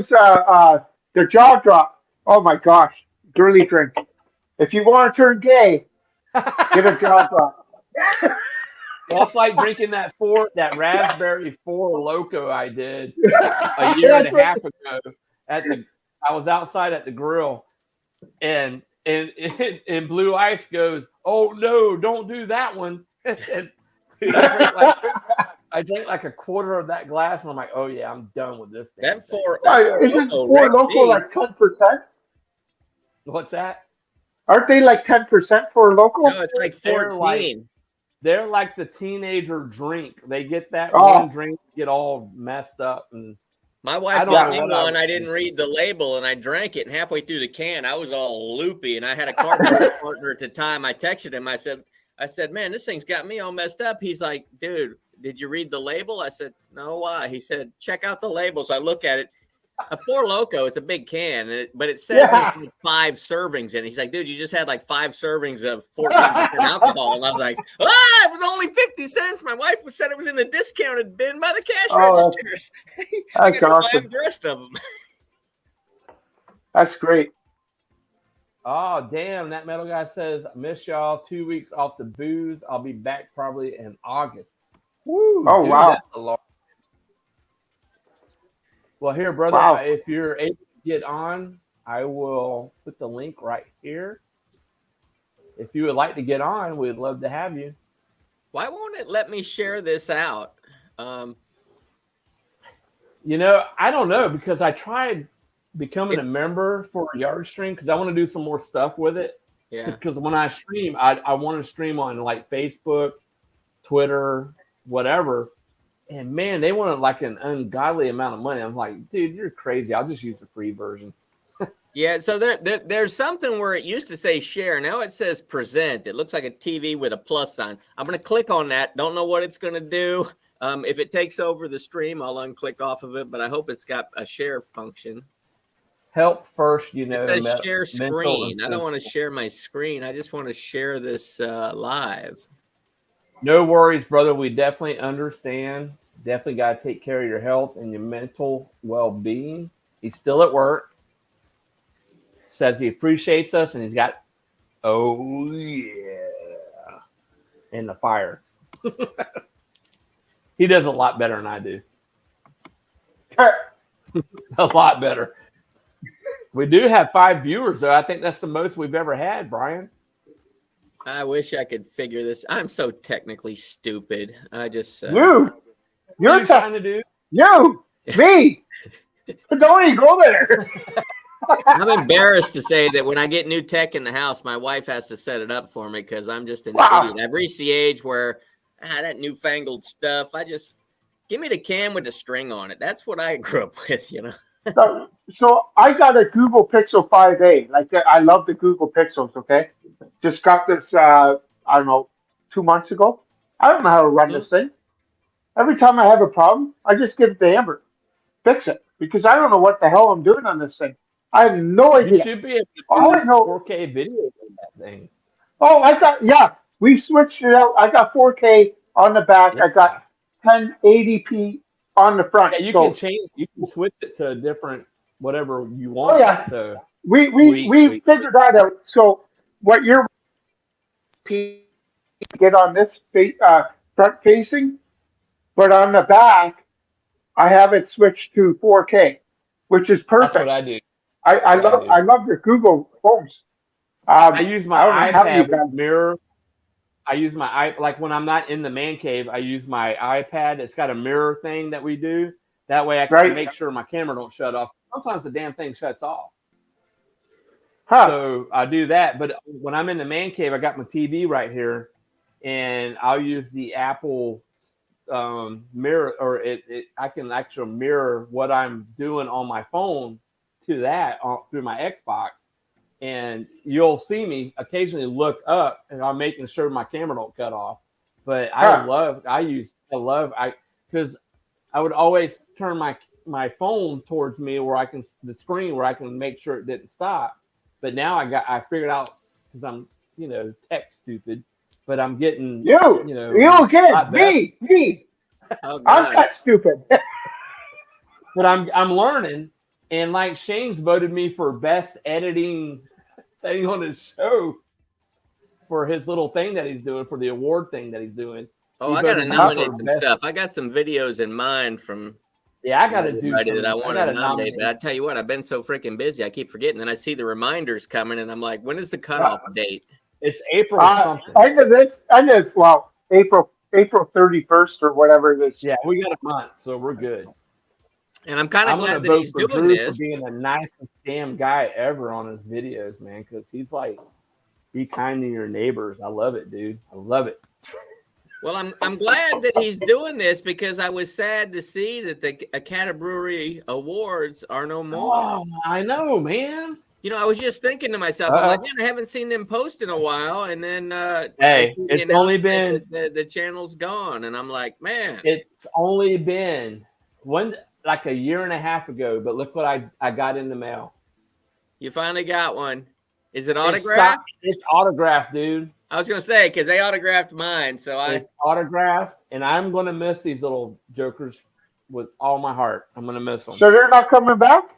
the jaw drop. Oh my gosh, girly drink. If you want to turn gay, get a jaw drop.
That's like drinking that raspberry 4 Loco I did a year and a half ago. I was outside at the grill, and Blue Ice goes, "Oh no, don't do that one." And dude, I drank like a quarter of that glass, and I'm like, "Oh yeah, I'm done with this thing."
That 4
Isn't 4 Loco like 10%?
What's that?
Aren't they like 10% for Loco?
No, it's like 14.
They're like the teenager drink. They get that one drink, get all messed up. And
my wife bought me one. I didn't read the label, and I drank it. And halfway through the can, I was all loopy. And I had a partner at the time. I texted him. I said, man, this thing's got me all messed up. He's like, dude, did you read the label? I said, no, why? He said, check out the label. So I look at it. A 4 Loco, it's a big can, but it says it's 5 servings. And he's like, dude, you just had like 5 servings of 14% alcohol. And I was like, it was only 50 cents. My wife said it was in the discounted bin by the cash registers. I got to buy the rest of them.
That's great.
Oh, damn. That metal guy says, miss y'all. 2 weeks off the booze. I'll be back probably in August. Woo,
oh, dude, wow.
That's a lot. Well, here, brother, if you're able to get on, I will put the link right here. If you would like to get on, we'd love to have you.
Why won't it let me share this out?
I don't know, because I tried becoming a member for Yardstream because I want to do some more stuff with it.
Yeah.
Because when I stream, I want to stream on like Facebook, Twitter, whatever. And man, they wanted like an ungodly amount of money. I'm like, dude, you're crazy. I'll just use the free version.
Yeah, so there's something where it used to say share. Now it says present. It looks like a TV with a plus sign. I'm going to click on that. Don't know what it's going to do. If it takes over the stream, I'll unclick off of it, but I hope it's got a share function.
Help first,
It says share screen. I don't want to share my screen. I just want to share this live.
No worries, brother. We definitely understand. Definitely got to take care of your health and your mental well-being. He's still at work. Says he appreciates us, and he's got, oh, yeah. and the fire. He does a lot better than I do. A lot better. We do have 5 viewers, though. I think that's the most we've ever had, Brian.
I wish I could figure this. I'm so technically stupid. I just
You're
What are you trying to do?
me. Don't even go there.
I'm embarrassed to say that when I get new tech in the house, my wife has to set it up for me because I'm just an idiot. I've reached the age where that newfangled stuff. I just give me the cam with the string on it. That's what I grew up with, you know.
So I got a Google Pixel 5a. Like I love the Google Pixels. Okay, just got this. I don't know, 2 months ago. I don't know how to run this thing. Every time I have a problem, I just give it to Amber, fix it, because I don't know what the hell I'm doing on this thing. I have no idea.
You should be able to
All I
do
know,
4K video on that thing.
Oh, we switched it out. I got 4K on the back.
Yeah.
I got 1080p on the front.
Yeah, you can change. You can switch it to a different whatever you want.
Oh, yeah.
So
we figured that out. So what you're get on this front facing, but on the back, I have it switched to 4K, which is perfect.
That's what I do.
I love the Google phones.
I use my iPad with mirror. I use like when I'm not in the man cave, I use my iPad. It's got a mirror thing that we do. That way I can make sure my camera don't shut off. Sometimes the damn thing shuts off. So I do that. But when I'm in the man cave, I got my TV right here, and I'll use the Apple mirror, or I can actually mirror what I'm doing on my phone to that through my Xbox. And you'll see me occasionally look up, and I'm making sure my camera don't cut off. But because I would always turn my phone towards me the screen where I can make sure it didn't stop. But now I figured out, because I'm tech stupid, but I'm getting
you again me.
Oh,
I'm not stupid.
But I'm learning. And like Shane's voted me for best editing thing on his show for his little thing that he's doing, for the award thing that he's doing.
Oh, I got to nominate some stuff. I got some videos in mind from.
Yeah, I got to do
that I want to nominate. But I tell you what, I've been so freaking busy. I keep forgetting. Then I see the reminders coming, and I'm like, when is the cutoff date?
It's April something.
April 31st or whatever it is.
Yeah, we got a month, so we're good.
And I'm kind of glad that he's doing
Drew
this.
For being the nicest damn guy ever on his videos, man, because he's like, be kind to your neighbors. I love it, dude. I love it.
Well, I'm glad that he's doing this, because I was sad to see that the Academy Brewery Awards are no more.
Oh, I know, man.
I was just thinking to myself, I'm like, man, I haven't seen them post in a while, and then
it's only been
the channel's gone, and I'm like, man,
it's only been like a year and a half ago, but look what I got in the mail.
You finally got one. Is it autographed?
It's autographed, dude.
I was going to say, because they autographed mine. So
it's autographed, and I'm going to miss these little jokers with all my heart. I'm going to miss them.
So they're not coming back?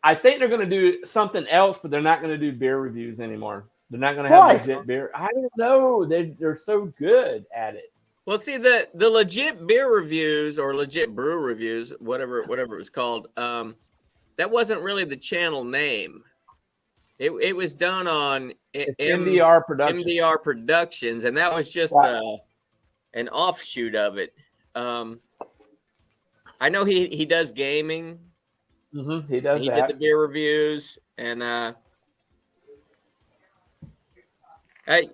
I think they're going to do something else, but they're not going to do beer reviews anymore. They're not going to have legit beer. I don't know. They're so good at it.
Well, see, the legit beer reviews, or legit brew reviews, whatever it was called, that wasn't really the channel name. It was done on
MDR Productions.
MDR Productions, and that was just an offshoot of it. I know he does gaming.
Mm-hmm, he does.
He did the beer reviews, and
but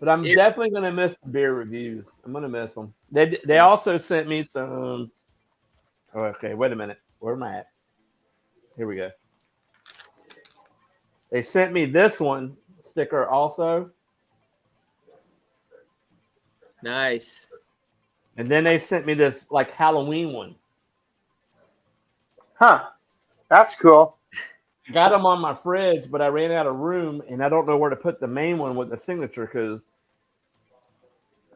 I'm definitely going to miss the beer reviews. I'm going to miss them. They also sent me some. Oh, okay, wait a minute. Where am I at? Here we go. They sent me this one sticker also.
Nice.
And then they sent me this like Halloween one.
Huh. That's cool.
I got them on my fridge, but I ran out of room, and I don't know where to put the main one with the signature because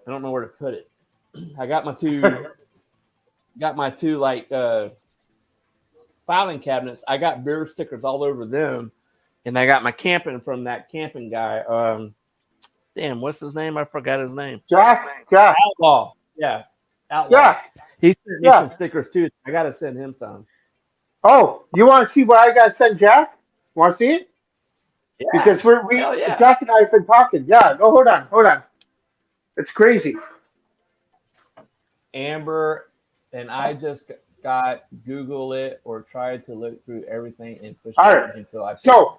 I don't know where to put it. I got my two like filing cabinets. I got beer stickers all over them, and I got my camping from that camping guy. Damn Damn, what's his name? I forgot his name.
Jack.
Outlaw. Yeah. Outlaw.
Yeah.
He sent me
Yeah.
some stickers too. I gotta send him some.
Oh, you want to see what I got sent Jack? Want to see it?
Yeah.
Because
Hell yeah.
Jack and I have been talking. Yeah. No, hold on. It's crazy.
Amber and I just got Google it or tried to look through everything and push
All
buttons
right.
until I
So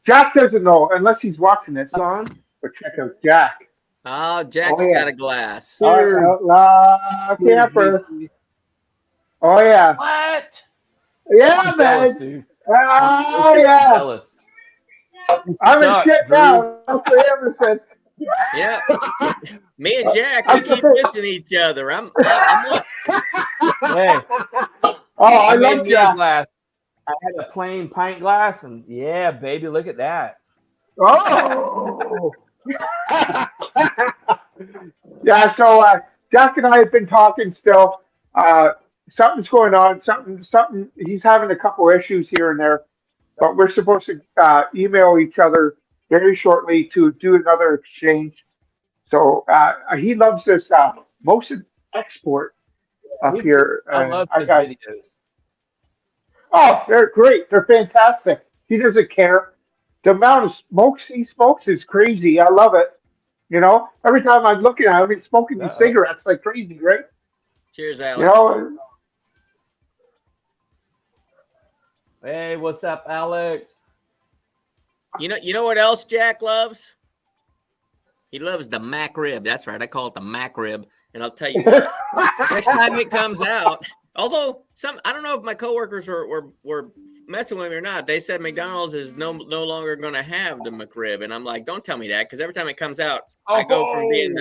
Jack doesn't know unless he's watching this.
on.
But check out Jack.
Oh, Jack's
Oh, yeah.
got a glass.
Dude.
Outlaw camper. Oh yeah.
What?
Yeah,
I'm jealous,
man.
dude.
Oh
I'm
yeah.
jealous.
I'm in
Suck,
shit
Drew.
now. That's what Amber said.
Yeah. Me and Jack, we keep missing each other. I'm like,
Hey,
Oh, I
made
love
me a
Jack.
glass. I had a plain pint glass, and yeah, baby, look at that.
Oh. Yeah, so Jack and I have been talking still. Something's going on. Something. He's having a couple issues here and there, but we're supposed to email each other very shortly to do another exchange. So he loves this motion export up
He's
here.
I love his
got,
videos.
oh, they're great. They're fantastic. He doesn't care. The amount of smokes he smokes is crazy. I love it. You know, every time I'm looking at him, he's smoking these cigarettes like crazy, right?
cheers, Alex.
You know,
Hey, what's up, Alex?
You know what else Jack loves? He loves the Mac rib. That's right. I call it the Mac rib. And I'll tell you what, next time it comes out, although I don't know if my coworkers were messing with me or not. They said McDonald's is no longer going to have the McRib. And I'm like, don't tell me that. Because every time it comes out, I go from being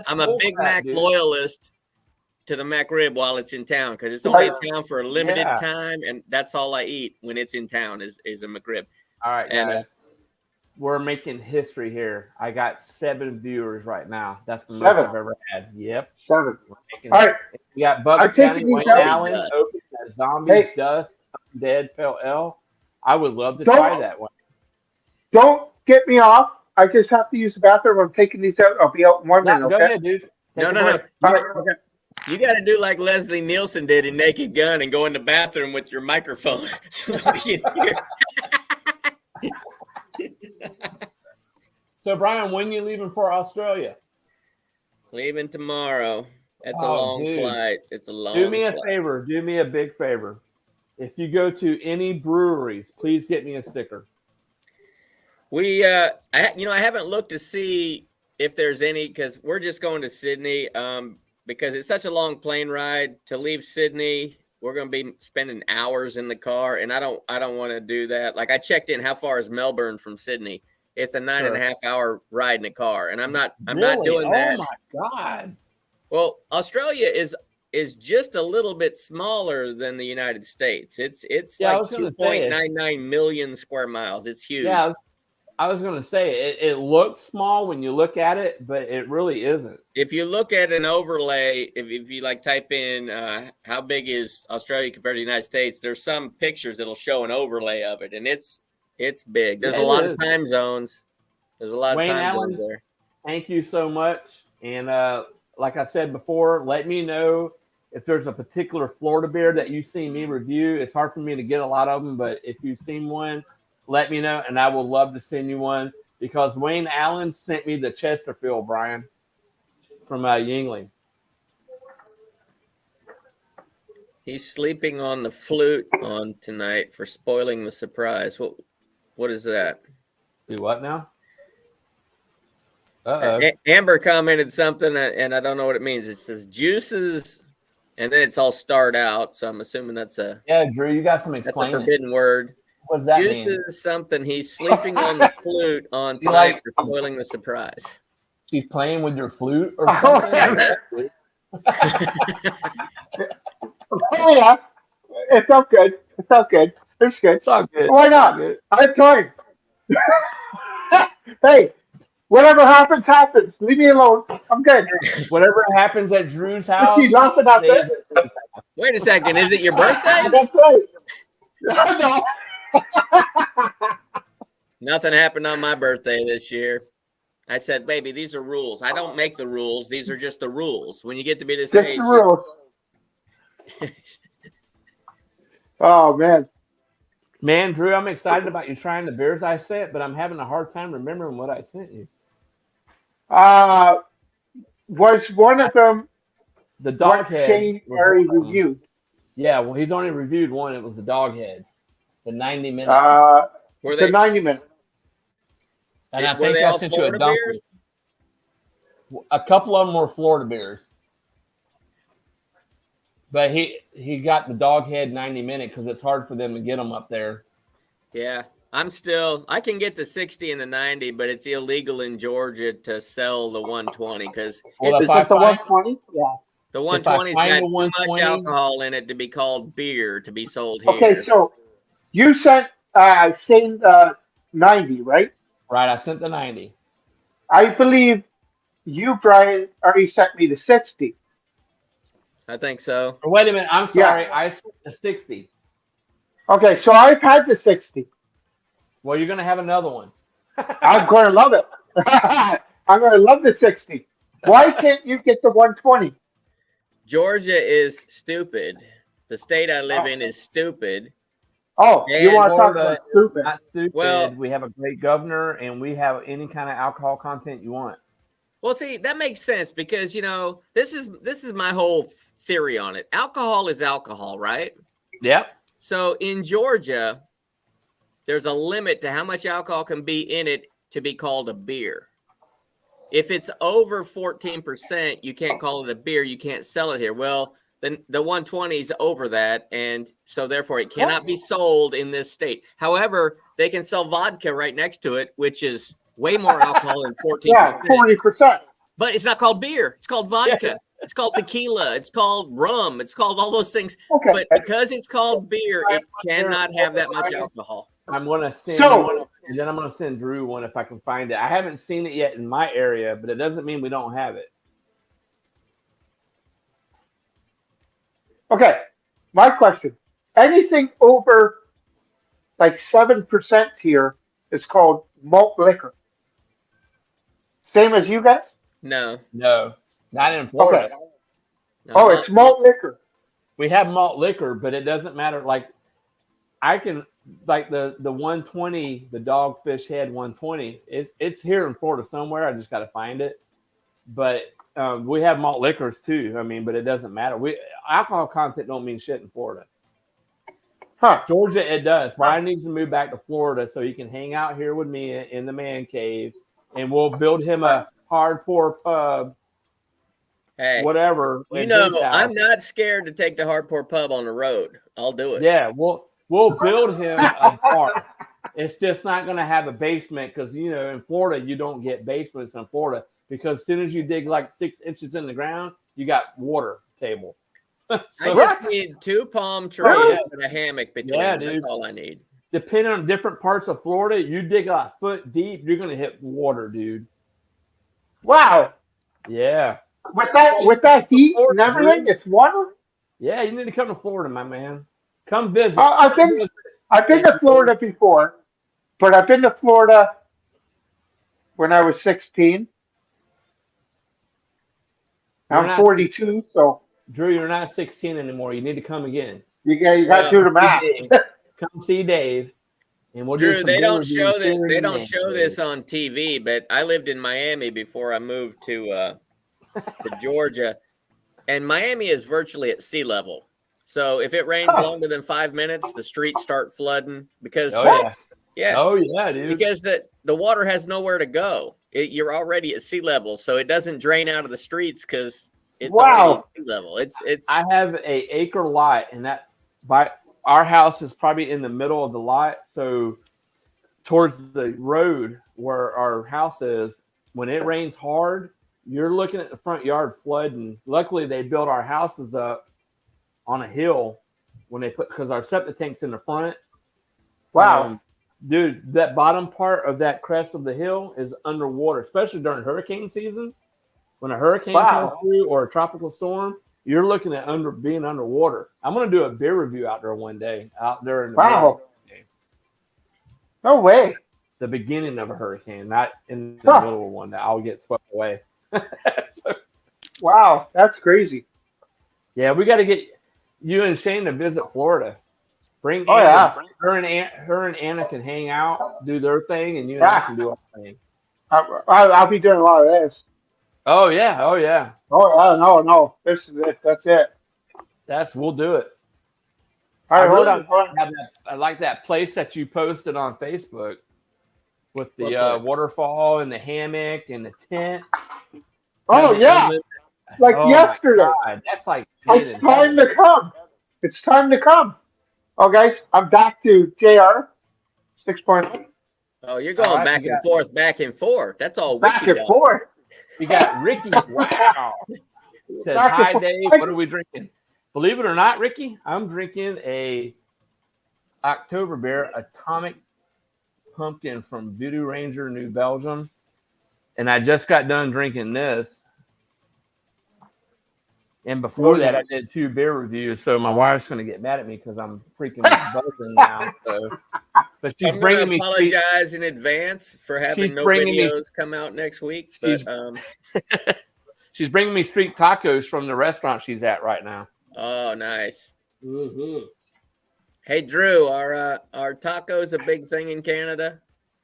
I'm a Big Mac loyalist to the McRib while it's in town. Because it's only in town for a limited time. And that's all I eat when it's in town is a McRib.
All right,
And
guys. We're making history here. I got 7 viewers right now. That's the most
7.
I've ever had. Yep.
7.
We're making
All right.
We got Bucks
I'm taking
County,
these
Wayne
out.
Allen, open that zombie dust, dead Pale L. I would love to try that one.
Don't get me off. I just have to use the bathroom. I'm taking these out. I'll be out in 1 minute.
Go
Okay.
ahead, dude.
No.
All right. Okay.
You got to do like Leslie Nielsen did in Naked Gun and go in the bathroom with your microphone.
So, Brian, when you leaving for Australia?
Leaving tomorrow. That's a
Oh,
long
dude.
flight. It's a long
Do me a
flight.
favor. Do me a big favor. If you go to any breweries, please get me a sticker.
I haven't looked to see if there's any because we're just going to Sydney. Because it's such a long plane ride to leave Sydney. We're going to be spending hours in the car, and I don't want to do that. Like I checked in. How far is Melbourne from Sydney? It's a 9.5 hour ride in a car, and I'm not doing that.
Oh my God.
Well, Australia is just a little bit smaller than the United States. It's like 2.99 million square miles. It's huge.
Yeah, I was going to say it looks small when you look at it, but it really isn't.
If you look at an overlay, if you like type in how big is Australia compared to the United States, there's some pictures that'll show an overlay of it, and it's big. There's a lot of time zones. There's a lot of time zones there.
Thank you so much. And like I said before, let me know if there's a particular Florida beer that you've seen me review. It's hard for me to get a lot of them, but if you've seen one, let me know, and I will love to send you one because Wayne Allen sent me the Chesterfield, Brian, from Yingling.
He's sleeping on the flute on tonight for spoiling the surprise. What is that?
Do what now?
Amber commented something, and I don't know what it means. It says juices, and then it's all starred out. So I'm assuming that's
Drew, you got some explaining.
That's a forbidden word.
What does that
juices
mean?
Something. He's sleeping on the flute on tonight for spoiling the surprise.
She's playing with your flute or something?
Oh yeah, it felt good. It felt good. It's good.
It's all good.
Why not?
Good.
I have time. Hey, whatever happens, happens. Leave me alone. I'm good.
Whatever happens at Drew's house.
Keep laughing at this.
Wait a second. Is it your birthday?
That's right. No.
Nothing happened on my birthday this year. I said, baby, these are rules. I don't make the rules. These are just the rules. When you get to be this
Just
age.
the rules. Oh man.
Man, Drew, I'm excited about you trying the beers I sent, but I'm having a hard time remembering what I sent you.
Was one of them
The
what
Doghead
Shane
was
Airy
one of them.
reviewed?
Yeah, well, he's only reviewed one. It was the Doghead, the 90-minute.
Were
The
they
90-minute.
And I
were
think
they
I
all
sent you a
Florida
Dunkel.
beers?
A couple of them were Florida beers. But he got the Doghead 90-minute because it's hard for them to get them up there.
Yeah. I can get the 60 and the 90, but it's illegal in Georgia to sell the 120 because
Well,
Is
if
it
I
the
find
120? Yeah.
the
if I
120's
find
got
the
too much
120
alcohol in it to be called beer to be sold here.
Okay, so you sent Shane 90, right?
right, I sent the 90.
I believe you, Brian, already sent me the 60.
I think so.
Or wait a minute, I'm
Yeah.
sorry, I sent the 60.
Okay, so I've had the 60.
Well, you're gonna have another one.
I'm going to love it. I'm going to love the 60. Why can't you get the 120?
Georgia is stupid. The state I live in is stupid.
Oh, you
And
want to talk
Florida
about stupid?
Not stupid.
Well-
we have a great governor, and we have any kind of alcohol content you want.
Well, see, that makes sense because this is my whole theory on it. Alcohol is alcohol, right?
Yep.
So in Georgia, there's a limit to how much alcohol can be in it to be called a beer. If it's over 14%, you can't call it a beer. You can't sell it here. Well, then the 120 is over that, and so therefore it cannot be sold in this state. However, they can sell vodka right next to it, which is way more alcohol than 14%.
Yeah, 40%.
But it's not called beer. It's called vodka. It's called tequila. It's called rum. It's called all those things.
Okay.
But because it's called beer, it cannot have that much alcohol.
I'm gonna send
So-
one, and then I'm gonna send Drew one if I can find it. I haven't seen it yet in my area, but it doesn't mean we don't have it.
Okay, my question. Anything over like 7% here is called malt liquor. Same as you guys?
No.
No, not in Florida.
Okay.
No,
Oh, it's malt liquor.
We have malt liquor, but it doesn't matter. Like I can, like the 120, the Dogfish Head 120. It's here in Florida somewhere. I just got to find it. But we have malt liquors too. I mean, but it doesn't matter. Alcohol content don't mean shit in Florida.
Huh.
Georgia, it does. Brian needs to move back to Florida so he can hang out here with me in the man cave, and we'll build him a hardcore pub,
Hey,
whatever.
you
in
know,
his house.
I'm not scared to take the hardcore pub on the road. I'll do it.
Yeah, we'll build him a bar. It's just not going to have a basement because in Florida you don't get basements in Florida because as soon as you dig like 6 inches in the ground, you got water table.
I
So
just need 2 palm trees and a hammock between them.
dude.
That's all I need.
depending on different parts of Florida, you dig a foot deep, you're going to hit water, dude.
Wow.
Yeah.
With that heat and everything, it's water.
Yeah, you need to come to Florida, my man. Come visit.
I've been to Florida before, but I've been to Florida when I was 16. I'm 42, so
Drew, you're not 16 anymore. You need to come again.
you got to do the math.
Come see Dave, and we'll do
Drew,
some
they
beer
don't
reviews
show
here
this. They
in
don't
the
show
man
this
cave.
on TV, but I lived in Miami before I moved to Georgia, and Miami is virtually at sea level. So if it rains longer than 5 minutes, the streets start flooding because
Oh
yeah,
dude.
because the water has nowhere to go. You're already at sea level, so it doesn't drain out of the streets because it's already at sea level. It's.
I have a acre lot, and that by our house is probably in the middle of the lot. So towards the road where our house is, when it rains hard, you're looking at the front yard flooding. Luckily, they built our houses up on a hill when they because our septic tank's in the front.
Wow.
Dude, that bottom part of that crest of the hill is underwater, especially during hurricane season. When a hurricane comes through or a tropical storm, you're looking at being underwater. I'm going to do a beer review out there one day, out there in the
Wow. No way.
the beginning of a hurricane, not in the middle of one that I'll get swept away. So,
Wow, that's crazy.
yeah, we got to get you and Shane to visit Florida. Bring
Oh,
Anna.
yeah.
Her and Anna can hang out, do their thing, and you and I can do our thing.
I'll be doing a lot of this.
Oh yeah, oh yeah.
Oh, no. This is it. That's it.
We'll do it.
All right,
I
hold
really
on.
I like that place that you posted on Facebook with the
What
waterfall and the hammock and the tent.
Oh, yeah. Like yesterday.
God, that's like
It's time to come. It's time to come. Oh, guys, I'm back to JR 6.0.
Oh, you're going back and forth, back and forth. That's all
Back
wishy
and forth.
We got Ricky. Wow. Says, hi, Dave. What are we drinking? Believe it or not, Ricky, I'm drinking a October beer, Atomic Pumpkin from Voodoo Ranger, New Belgium. And I just got done drinking this. And before that, I did 2 beer reviews. So my wife's going to get mad at me because I'm freaking buzzing now. So, but she's bringing me.
Apologize in advance for having no videos come out next week. But
she's bringing me street tacos from the restaurant she's at right now.
Oh, nice.
Mm-hmm.
Hey, Drew, are tacos a big thing in Canada?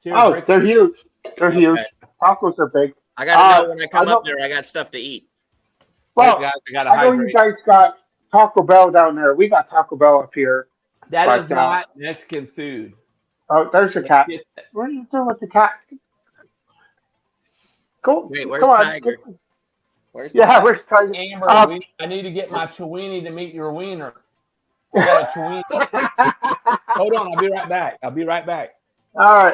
Oh, they're huge. They're huge. Tacos are big.
I got to know when I come up there, I got stuff to eat.
Well, I know you guys got Taco Bell down there. We got Taco Bell up here.
That is not Mexican food.
Oh, there's a cat. What are you doing with the cat? Go.
Wait, where's
come on.
Tiger?
Where's Tiger?
Amber, I need to get my Chewini to meet your wiener. I got a Chewini. Hold on, I'll be right back.
All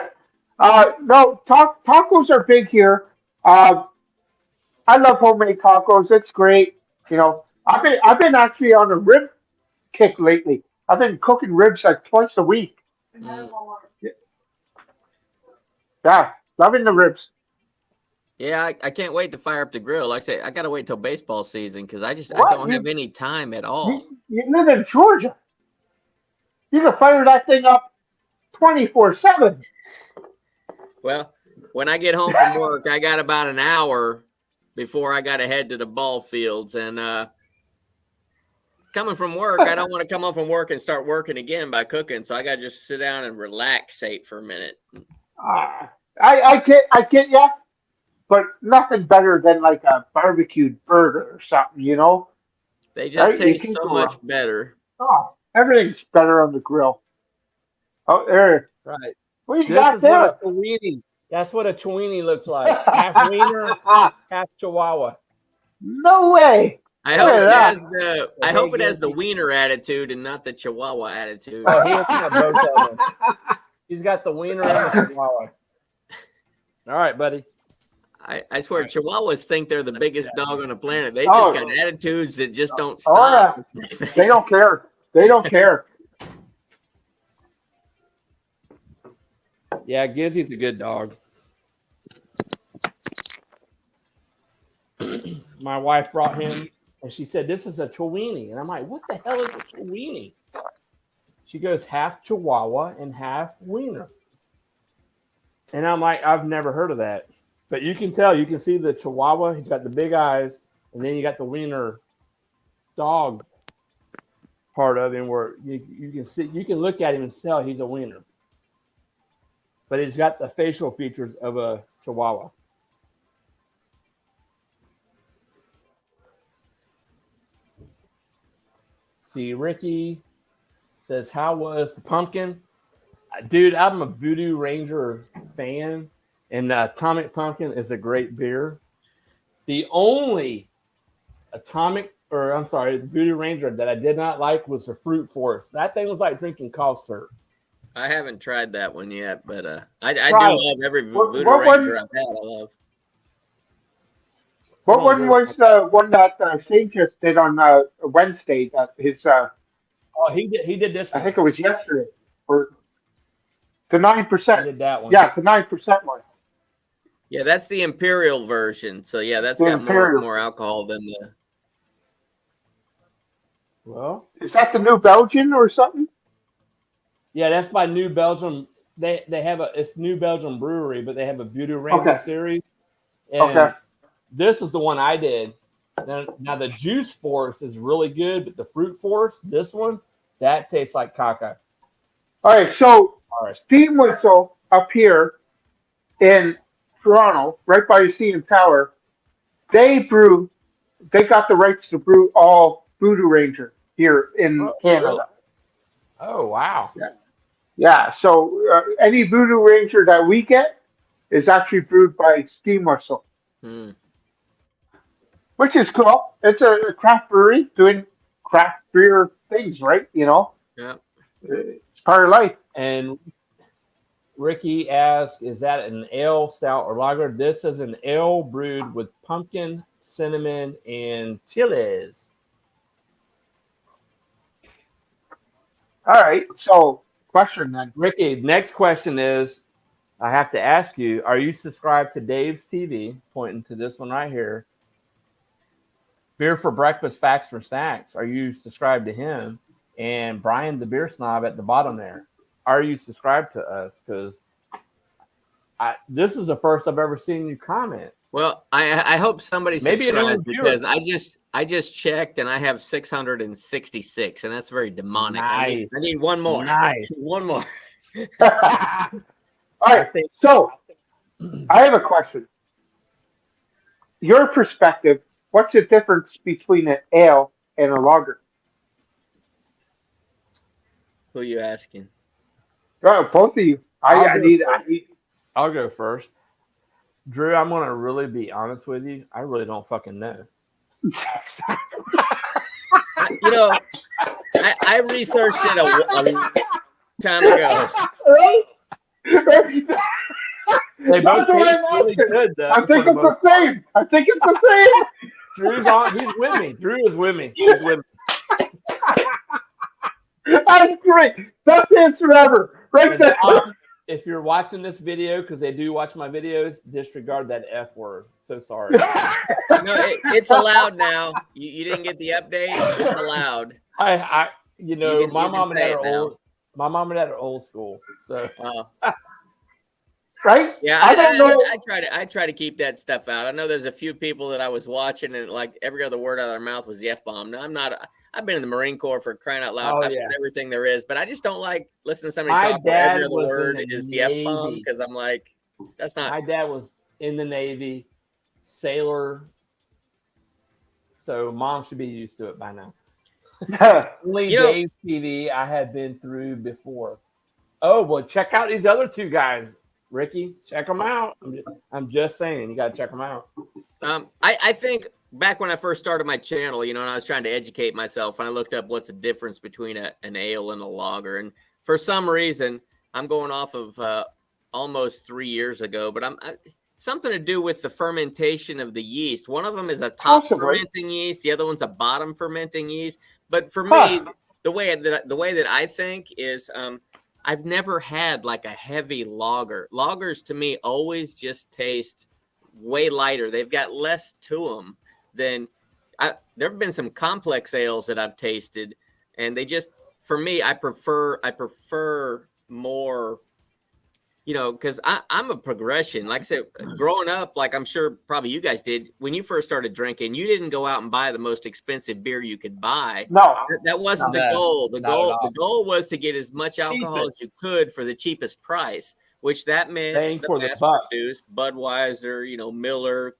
right. No, tacos are big here. I love homemade tacos. It's great. You know, I've been actually on a rib kick lately. I've been cooking ribs like twice a week. Yeah, loving the ribs.
Yeah, I can't wait to fire up the grill. Like I say, I got to wait till baseball season because I don't have any time at all.
You live in Georgia. You can fire that thing up 24/7.
Well, when I get home from work, I got about an hour before I got to head to the ball fields. And coming from work, I don't want to come home from work and start working again by cooking. So I got to just sit down and relaxate for a minute.
I get ya, but nothing better than like a barbecued burger or something, you know?
They just taste so much better.
Oh, everything's better on the grill. Oh, there.
Right.
What you got there?
That's what a Chewini looks like. Half wiener, half Chihuahua.
No way.
I hope it has the wiener attitude and not the Chihuahua attitude.
Oh, he's got both of them. He's got the wiener and the Chihuahua. All right, buddy.
I swear, Chihuahuas think they're the biggest dog on the planet. They just got attitudes that just don't stop.
Oh, yeah. They don't care. They don't care.
Yeah, Gizzy's a good dog. My wife brought him, and she said, "This is a Chewini." And I'm like, "What the hell is a Chewini?" She goes, "Half Chihuahua and half wiener." And I'm like, "I've never heard of that." But you can tell, you can see the Chihuahua. He's got the big eyes, and then you got the wiener dog part of him where you can see, you can look at him and tell he's a wiener. But he's got the facial features of a Chihuahua. See, Ricky says, "How was the pumpkin?" Dude, I'm a Voodoo Ranger fan, and Atomic Pumpkin is a great beer. The only Voodoo Ranger that I did not like was the Fruit Force. That thing was like drinking cough syrup.
I haven't tried that one yet, but I do love every Voodoo Ranger I've had. I love.
What one was the one that Shane just did on Wednesday? That his.
He did this one.
I think it was yesterday. Or the 9%.
He did that one.
Yeah, the 9% one.
Yeah, that's the Imperial version. So yeah, that's got more alcohol than the.
Well,
is that the New Belgian or something?
Yeah, that's by New Belgium they have it's New Belgium Brewery, but they have a Voodoo Ranger
Okay.
series, and
Okay.
this is the one I did. Now the Juice Force is really good, but the Fruit Force, this one, that tastes like caca.
All right. So
All right.
Steam Whistle up here in Toronto, right by the CN Tower, they brew. They got the rights to brew all Voodoo Ranger here in
Oh, really?
Canada.
Oh, wow.
Yeah. Yeah. So any Voodoo Ranger that we get is actually brewed by Steam Whistle,
Hmm.
which is cool. It's a craft brewery doing craft beer things, right?
Yeah.
It's part of life.
And Ricky asks, is that an ale, stout, or lager? This is an ale brewed with pumpkin, cinnamon, and chilies.
All right. So, question then.
Ricky, next question is, I have to ask you, are you subscribed to Dave's TV? Pointing to this one right here. Beer for Breakfast, Facts for Snacks. Are you subscribed to him? And Brian the Beer Snob at the bottom there. Are you subscribed to us? Because this is the first I've ever seen you comment.
Well, I hope somebody
Maybe a new
subscribes
viewer.
because I just checked and I have 666, and that's very demonic.
Nice.
I need one more.
Nice.
One more.
All right. So, I have a question. Your perspective, what's the difference between an ale and a lager?
Who are you asking?
Both of you. I need.
I'll go first. Drew, I'm going to really be honest with you. I really don't fucking know.
I researched it a time ago.
Right?
They both
That's what
taste
I'm
really
asking.
good, though.
I think it's the same. I think it's the same.
Drew's on. He's with me. Drew is with me. He's with me.
That's great. Best answer ever. Right there.
If you're watching this video, because they do watch my videos, disregard that F word. So sorry.
No, it's allowed now. You didn't get the update. It's allowed.
My mom and dad are old. My mom and dad are old school. So.
Right?
Yeah,
I don't know.
I try to keep that stuff out. I know there's a few people that I was watching and like every other word out of their mouth was the F-bomb. No, I'm not. I've been in the Marine Corps for crying out loud. I've done everything there is, but I just don't like listening to somebody talk about every other word is the F-bomb because I'm like, that's not.
My dad was in the Navy, sailor. So mom should be used to it by now. Only Dave's TV I had been through before. Oh, well, check out these other two guys. Ricky, check them out. I'm just saying, you got to check them out.
I think back when I first started my channel, and I was trying to educate myself, and I looked up what's the difference between an ale and a lager. And for some reason, I'm going off of almost 3 years ago, but something to do with the fermentation of the yeast. One of them is a top fermenting yeast, the other one's a bottom fermenting yeast. But for me, the way that I think is I've never had like a heavy lager. Lagers to me always just taste way lighter. They've got less to them than there have been some complex ales that I've tasted, and they just, for me, I prefer more, because I'm a progression. Like I said, growing up, like I'm sure probably you guys did, when you first started drinking, you didn't go out and buy the most expensive beer you could buy.
No,
that wasn't the goal. The goal was to get as much alcohol as you could for the cheapest price, which that meant the mass-produced Budweiser, Miller,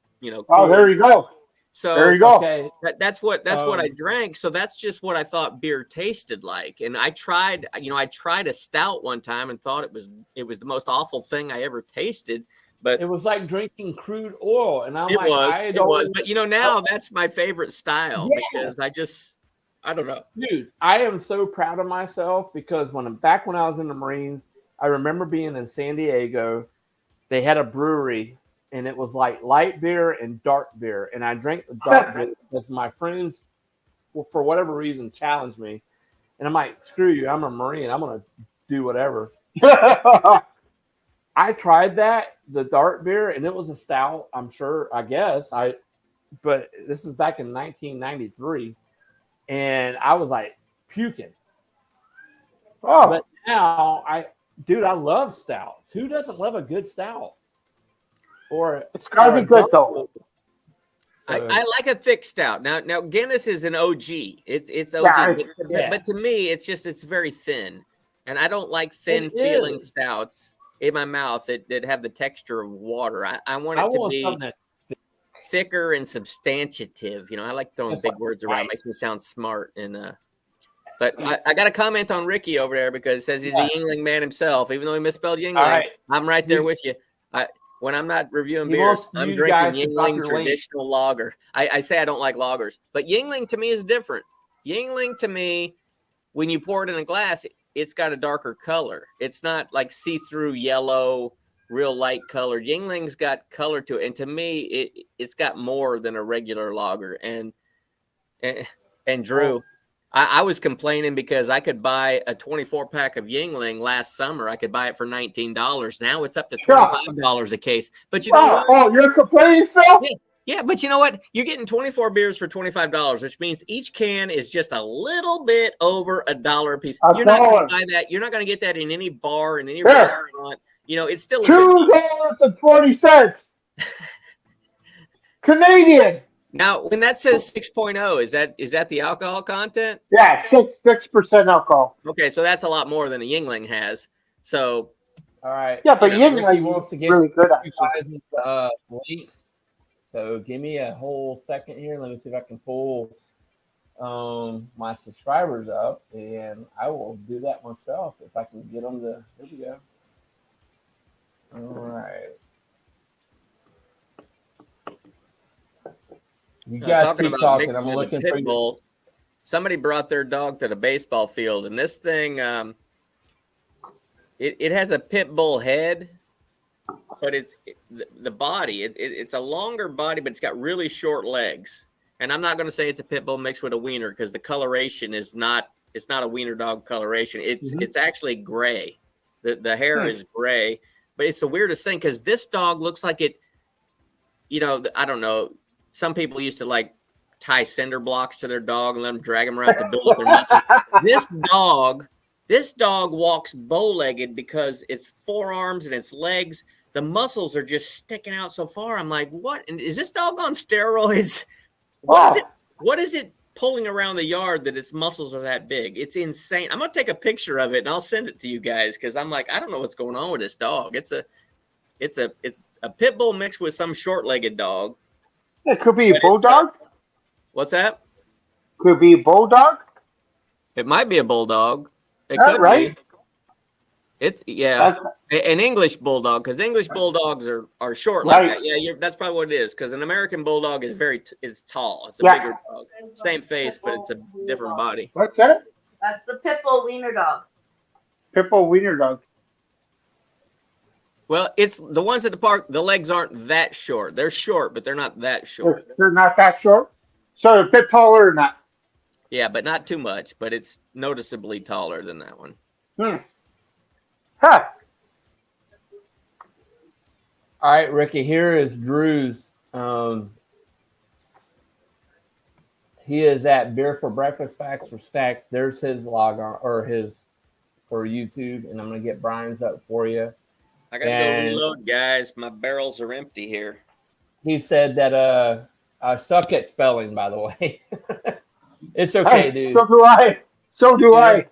Oh, there you go.
So
there you go.
Okay, that's what I drank. So that's just what I thought beer tasted like. And I tried a stout one time and thought it was the most awful thing I ever tasted. But
it was like drinking crude oil, and
it was. But now that's my favorite style because I don't know,
dude. I am so proud of myself because back when I was in the Marines, I remember being in San Diego. They had a brewery. And it was like light beer and dark beer. And I drank the dark beer because my friends, for whatever reason, challenged me. And I'm like, screw you, I'm a Marine. I'm going to do whatever. I tried the dark beer, and it was a stout, I guess. But this is back in 1993. And I was like puking. Oh. But now Dude, I love stouts. Who doesn't love a good stout? Or
It's got to
or
be
a
good though.
I like a thick stout. Now Guinness is an OG. It's OG,
Yeah,
but to me, it's very thin, and I don't like thin
It
feeling
is.
stouts in my mouth that have the texture of water. I want
I
it to
want
be
something that's
thicker and substantive. I like throwing big words around.
right.
Makes me sound smart. And but I got a comment on Ricky over there because it says he's
Yeah.
a Yingling man himself, even though he misspelled Yingling.
All right.
I'm right there with you. When I'm not reviewing
He
beer,
wants
I'm
you
drinking
guys to drop
Yingling
your link.
traditional lager. I say I don't like lagers, but Yingling to me is different. Yingling to me, when you pour it in a glass, it's got a darker color. It's not like see-through yellow, real light color. Yingling's got color to it, and to me, it's got more than a regular lager. And Drew, I was complaining because I could buy a 24 pack of Yingling last summer. I could buy it for $19. Now it's up to $25 a case. But you know what?
Oh, you're complaining still?
Yeah, but you know what? You're getting 24 beers for $25, which means each can is just a little bit over $1 a piece. You're not going to buy that. You're not going to get that in any bar, in any restaurant. It's still a
$2.20 Canadian.
Now, when that says 6.0, is that the alcohol content?
Yeah, 6% alcohol.
Okay, so that's a lot more than a Yingling has. So,
all right.
Yeah, but Yingling
wants to get
really good.
You guys links. So give me a whole second here. Let me see if I can pull my subscribers up, and I will do that myself if I can get them to. There we go. All right. You guys keep talking. I'm looking for you.
Somebody brought their dog to the baseball field, and this thing, it has a pit bull head, but it's the body. It's a longer body, but it's got really short legs. And I'm not going to say it's a pit bull mixed with a wiener because the coloration is not. It's not a wiener dog coloration. It's actually gray. The hair is gray, but it's the weirdest thing because this dog looks like it. I don't know. Some people used to like tie cinder blocks to their dog and let them drag them around to build up their muscles. This dog walks bow-legged because its forearms and its legs, the muscles are just sticking out so far. I'm like, what? And is this dog on steroids? What is it pulling around the yard that its muscles are that big? It's insane. I'm gonna take a picture of it and I'll send it to you guys because I'm like, I don't know what's going on with this dog. It's a pit bull mixed with some short-legged dog.
It could be a bulldog.
What's that?
Could be a bulldog.
It might be a bulldog. It
That's
could
right.
be. It's an English bulldog because English bulldogs are short like that. Yeah, that's probably what it is because an American bulldog is tall. It's a bigger dog, same face, but it's a different body.
What's that?
That's the pit bull wiener dog.
Pit bull wiener dog.
Well, it's the ones at the park. The legs aren't that short. They're short, but they're not that short.
They're not that short. So a bit taller than that.
Yeah, but not too much. But it's noticeably taller than that one.
Huh.
All right, Ricky. Here is Drew's. He is at Beer for Breakfast, Facts for Stacks. There's his log on or his for YouTube, and I'm gonna get Brian's up for you.
I gotta go reload, guys. My barrels are empty here.
He said that I suck at spelling, by the way. It's okay, dude.
So do I. So do I.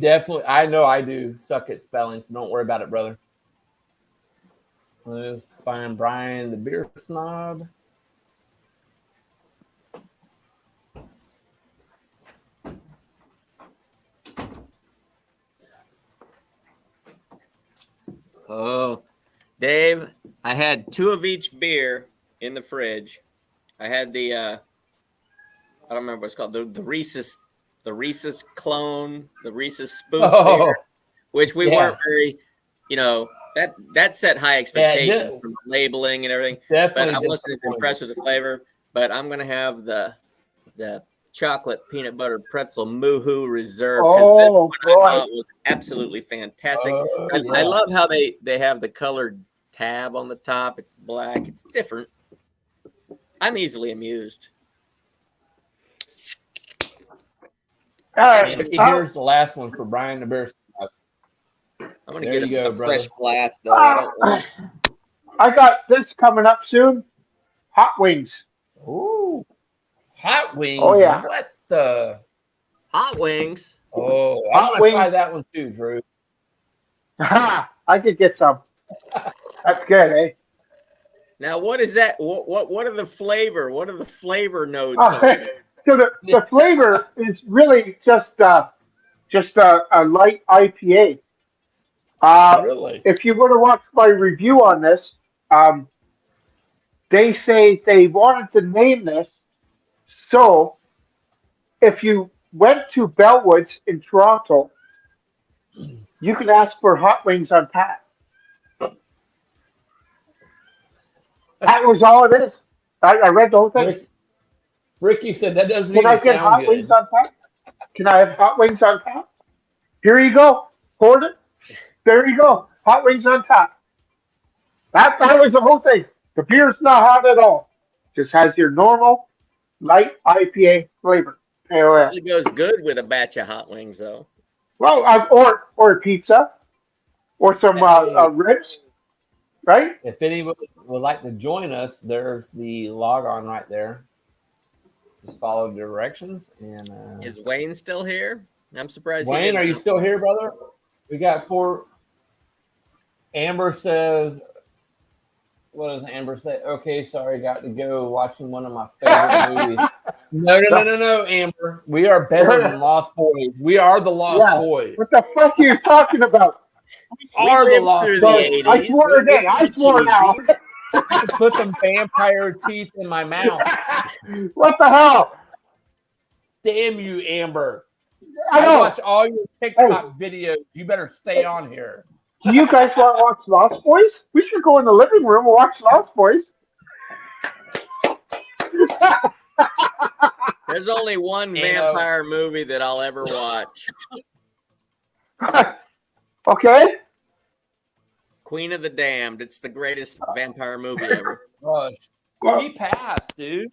Definitely. I know I do suck at spelling, so don't worry about it, brother. Let's find Brian the beer snob.
Oh, Dave, I had 2 of each beer in the fridge. I had the I don't remember what it's called, the Reese's clone, the Reese's spoof beer, which we weren't very, that set high expectations from the labeling and everything.
Definitely,
but I wasn't impressed with the flavor. But I'm gonna have the chocolate peanut butter pretzel Moo-Hoo Reserve because this one I thought was absolutely fantastic. I love how they have the colored tab on the top. It's black. It's different. I'm easily amused.
Here's the last one for Brian the Bear.
I'm gonna
There
get
you go,
a fresh
brother.
glass though. I don't want.
I got this coming up soon. Hot wings.
Ooh, hot wings.
Oh yeah,
What the?
Hot wings.
Oh, I
hot
want to try
wings.
that one too, Drew.
I could get some. That's good, eh?
Now, what is that? What are the flavor? What are the flavor notes
Uh,
on it?
so the flavor is really just a light IPA.
Really?
If you were to watch my review on this, um, they say they wanted to name this. So if you went to Bellwoods in Toronto, you can ask for hot wings on tap. That was all it is. I read the whole thing.
Ricky said that doesn't
Can I
even
get
sound
hot wings
good.
on tap? Can I have hot wings on tap? Here you go. Poured it. There you go. Hot wings on tap. That was the whole thing. The beer's not hot at all. Just has your normal light IPA flavor. Pale ale.
Usually goes good with a batch of hot wings, though.
Well, or a pizza, or some
Hey,
ribs, right?
if anyone would like to join us, there's the log on right there. Just follow the directions. And
Is Wayne still here? I'm surprised. he
Wayne,
didn't
are you
jump
still
on.
here, brother? We got 4. Amber says, what does Amber say? Okay, sorry, got to go watching one of my favorite movies. No, Amber. We are better than Lost Boys. We are the Lost
Yeah.
Boys.
What the fuck are you talking about?
We
We
are the
lived
Lost
through
Boys.
the
I
80s.
swore
We
again.
lived
I
the
swore now.
cheesy.
Put some vampire teeth in my mouth.
What the hell?
Damn you, Amber.
I
I
know.
watch all your TikTok videos. You better stay on here.
Do you guys want to watch Lost Boys? We should go in the living room and watch Lost Boys.
There's only one vampire movie that I'll ever watch.
Okay.
Queen of the Damned. It's the greatest vampire movie ever.
Oh, he passed, dude.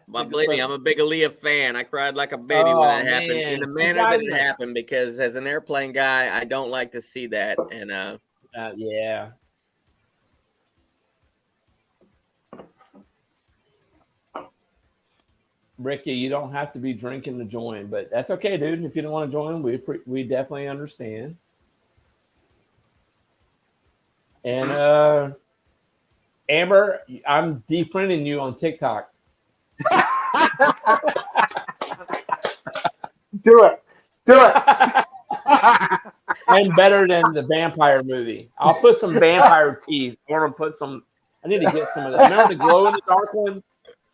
Believe me, I'm a big Aaliyah fan. I cried like a baby when that happened,
man.
in the manner that it happened, because as an airplane guy, I don't like to see that. And
yeah. Ricky, you don't have to be drinking to join, but that's okay, dude. If you don't want to join, we definitely understand. And Amber, I'm defriending you on TikTok.
Do it.
I'm better than the vampire movie. I'll put some vampire teeth. I need to get some of that. Remember the glow in the dark ones?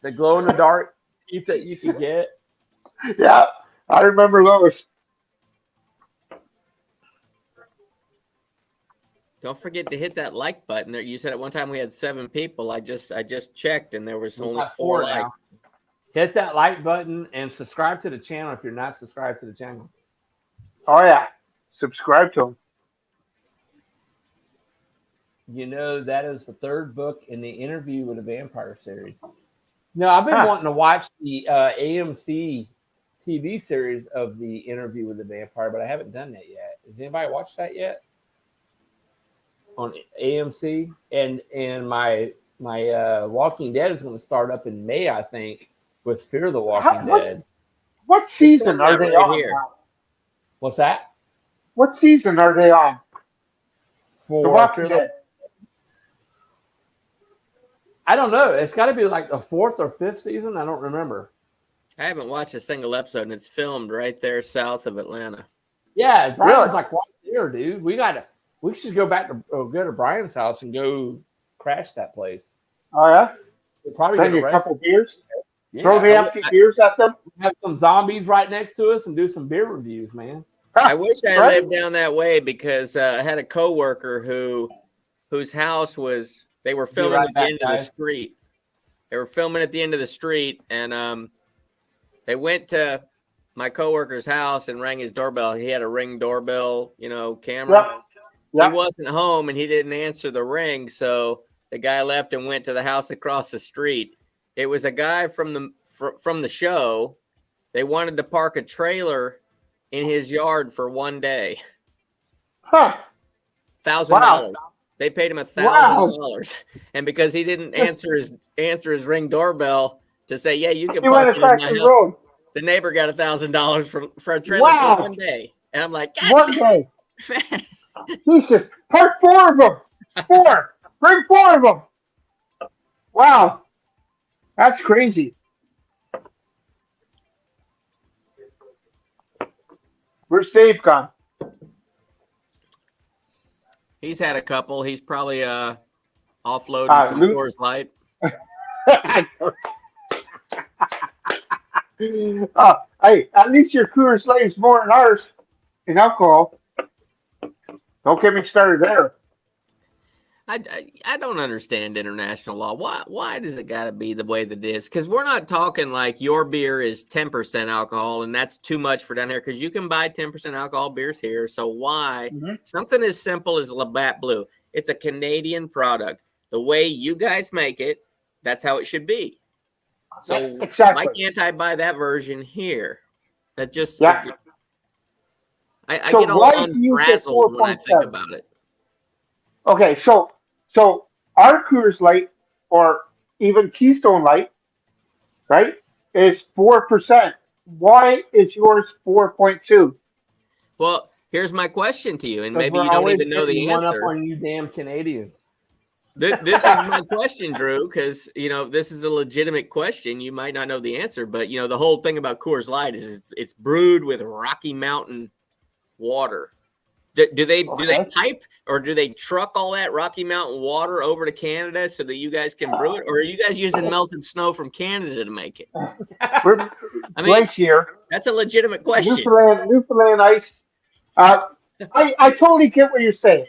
The glow in the dark teeth that you could get?
Yeah, I remember those.
don't forget to hit that like button. There, you said at one time we had 7 people. I just checked, and there was
We
only
got
4
4
likes.
now. Hit that like button and subscribe to the channel if you're not subscribed to the channel.
Oh yeah, subscribe to them.
You know, that is the 3rd book in the Interview with a Vampire series. No, I've been wanting to watch the AMC TV series of the Interview with the Vampire, but I haven't done that yet. Has anybody watched that yet? On AMC? And my Walking Dead is going to start up in May, I think, with Fear the Walking Dead.
What season are they on
here.
now?
What's that?
What season are they on?
For
The Walking
Fear
Dead.
I don't know. It's got to be like the 4th or 5th season. I don't remember.
I haven't watched a single episode, and it's filmed right there south of Atlanta.
Yeah, Brian's
Really?
like right there, dude. We should go back to go to Brian's house and go crash that place.
Oh yeah.
We'll probably
Bring
get
a
arrested.
couple beers.
Yeah,
Throw the empty beers at them.
have some zombies right next to us and do some beer reviews, man.
I wish I
Right?
lived down that way, because I had a coworker whose house was. They were filming
right
at the
back,
end of the
guys.
street. They were filming at the end of the street, and they went to my coworker's house and rang his doorbell. He had a Ring doorbell, camera.
Yep.
He wasn't home, and he didn't answer the ring, so the guy left and went to the house across the street. It was a guy from the show. They wanted to park a trailer in his yard for one day.
Huh.
$1,000. They paid him
Wow.
$1,000, and because he didn't answer his Ring doorbell to say, "Yeah, you can
He
park
went
it in
across
my
the
house,"
road.
the neighbor got $1,000 for a trailer
Wow.
for 1 day. And I'm like, God,
One day.
man.
Jesus. Park 4 of them. 4. Bring 4 of them. Wow. That's crazy. Where's Dave gone?
He's had a couple. He's probably offloading some
Luke-
Coors Light.
Hey, at least your Coors Light is more than ours in alcohol. Don't get me started there.
I don't understand international law. Why does it got to be the way that it is? Because we're not talking like your beer is 10% alcohol and that's too much for down here. Because you can buy 10% alcohol beers here. So why something as simple as Labatt Blue? It's a Canadian product. The way you guys make it, that's how it should be. So
Exactly.
why can't I buy that version here? That just
Yeah.
I
So
get all
why do you get
unfrazzled when I think
4.7?
about it.
Okay, so our Coors Light or even Keystone Light, right, is 4%. Why is yours 4.2?
Well, here's my question to you, and
Because
maybe
we're
you don't
always
even know
getting
the
one up
answer.
on you damn Canadians.
This is my question, Drew, because this is a legitimate question. You might not know the answer, but the whole thing about Coors Light is it's brewed with Rocky Mountain water. Do they pipe or do they truck all that Rocky Mountain water over to Canada so that you guys can brew it, or are you guys using melted snow from Canada to make it?
We're Glacier,
That's a legitimate question.
Newfoundland Ice. I totally get what you're saying,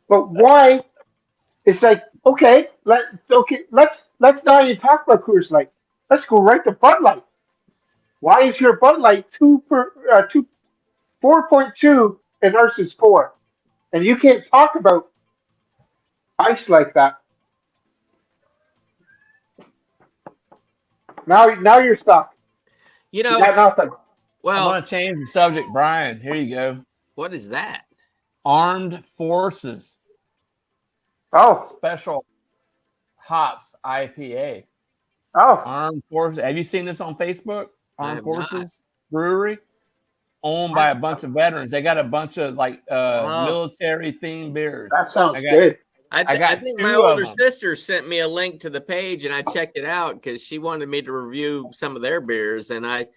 but why? It's like let's not even talk about Coors Light. Let's go right to Bud Light. Why is your Bud Light 4.2 and ours is 4? And you can't talk about ice like that. Now you're stuck. You got nothing.
Well,
I'm going to change the subject, Brian. Here you go.
What is that?
Armed Forces.
Oh.
Special Hops IPA.
Oh.
Armed Forces. Have you seen this on Facebook? Armed Forces Brewery. Owned by a bunch of veterans. They got a bunch of military themed beers.
That sounds good.
I think my older sister sent me a link to the page and I checked it out because she wanted me to review some of their beers. And I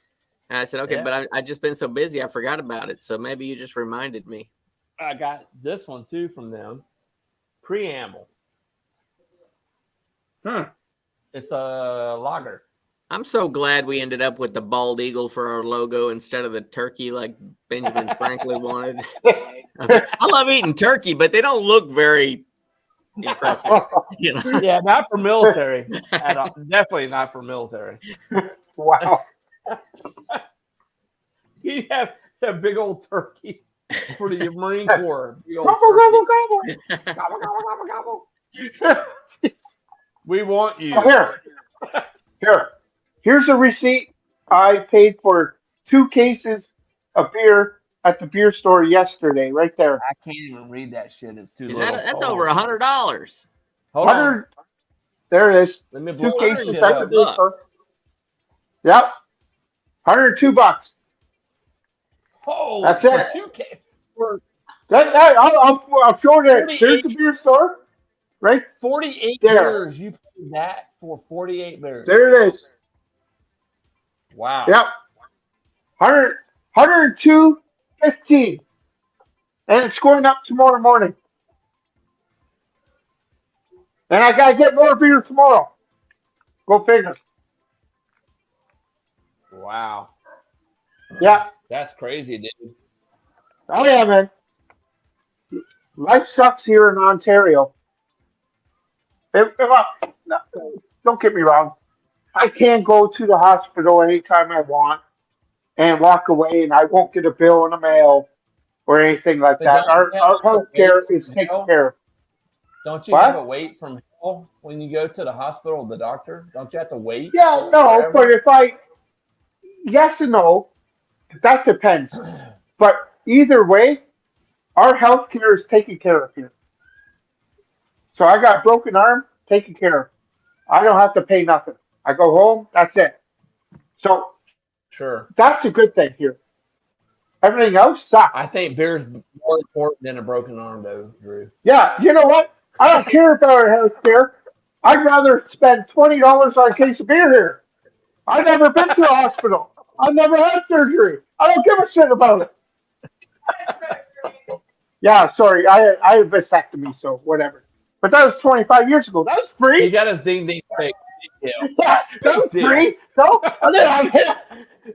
said, okay, but I just been so busy, I forgot about it. So maybe you just reminded me.
I got this one too from them. Preamble. It's a lager.
I'm so glad we ended up with the bald eagle for our logo instead of the turkey like Benjamin Franklin wanted. I love eating turkey, but they don't look very impressive.
Yeah, not for military at all. Definitely not for military.
Wow.
You have a big old turkey for the Marine Corps. Gobble. We want you.
Here's a receipt. I paid for 2 cases of beer at the beer store yesterday, right there.
I can't even read that shit. It's too little.
That's over $100.
Hold on.
There it is.
Let me
2 cases at the
beer
store. Yep. $102.
Oh,
that's it.
2 cases.
I'll show you. There's the beer store, right?
48 beers. You paid that for 48 beers.
There it is.
Wow.
Yep. 102.15. And it's going up tomorrow morning. And I gotta get more beer tomorrow. Go figure.
Wow.
Yeah.
That's crazy, dude.
Oh yeah, man. Life sucks here in Ontario. Don't get me wrong. I can go to the hospital anytime I want and walk away, and I won't get a bill in the mail or anything like that. Our health care is taken care of.
Don't you have to wait from hell when you go to the hospital, the doctor? Don't you have to wait?
Yeah, no, but yes and no, that depends. But either way, Our health care is taken care of here. So I got broken arm, taken care of. I don't have to pay nothing. I go home, that's it. So
Sure.
that's a good thing here. Everything else sucks.
I think beer's more important than a broken arm, though, Drew.
Yeah, you know what? I don't care about our health care. I'd rather spend $20 on a case of beer here. I've never been to a hospital. I've never had surgery. I don't give a shit about it. Yeah, sorry, I had a vasectomy, so whatever. But that was 25 years ago. That was
He
free.
got his ding ding fake.
Yeah, that was free. No,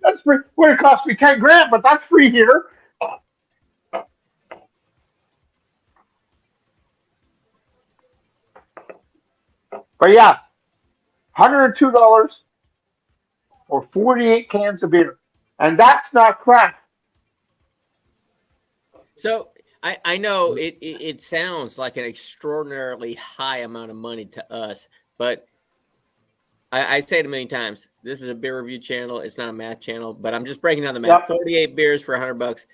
that's free. Would have cost me 10 grand, but that's free here. But yeah, $102 for 48 cans of beer, and that's not crap.
So I know it sounds like an extraordinarily high amount of money to us, but I say it a million times. This is a beer review channel. It's not a math channel, but I'm just breaking down the math.
Yep.
48 beers for $100.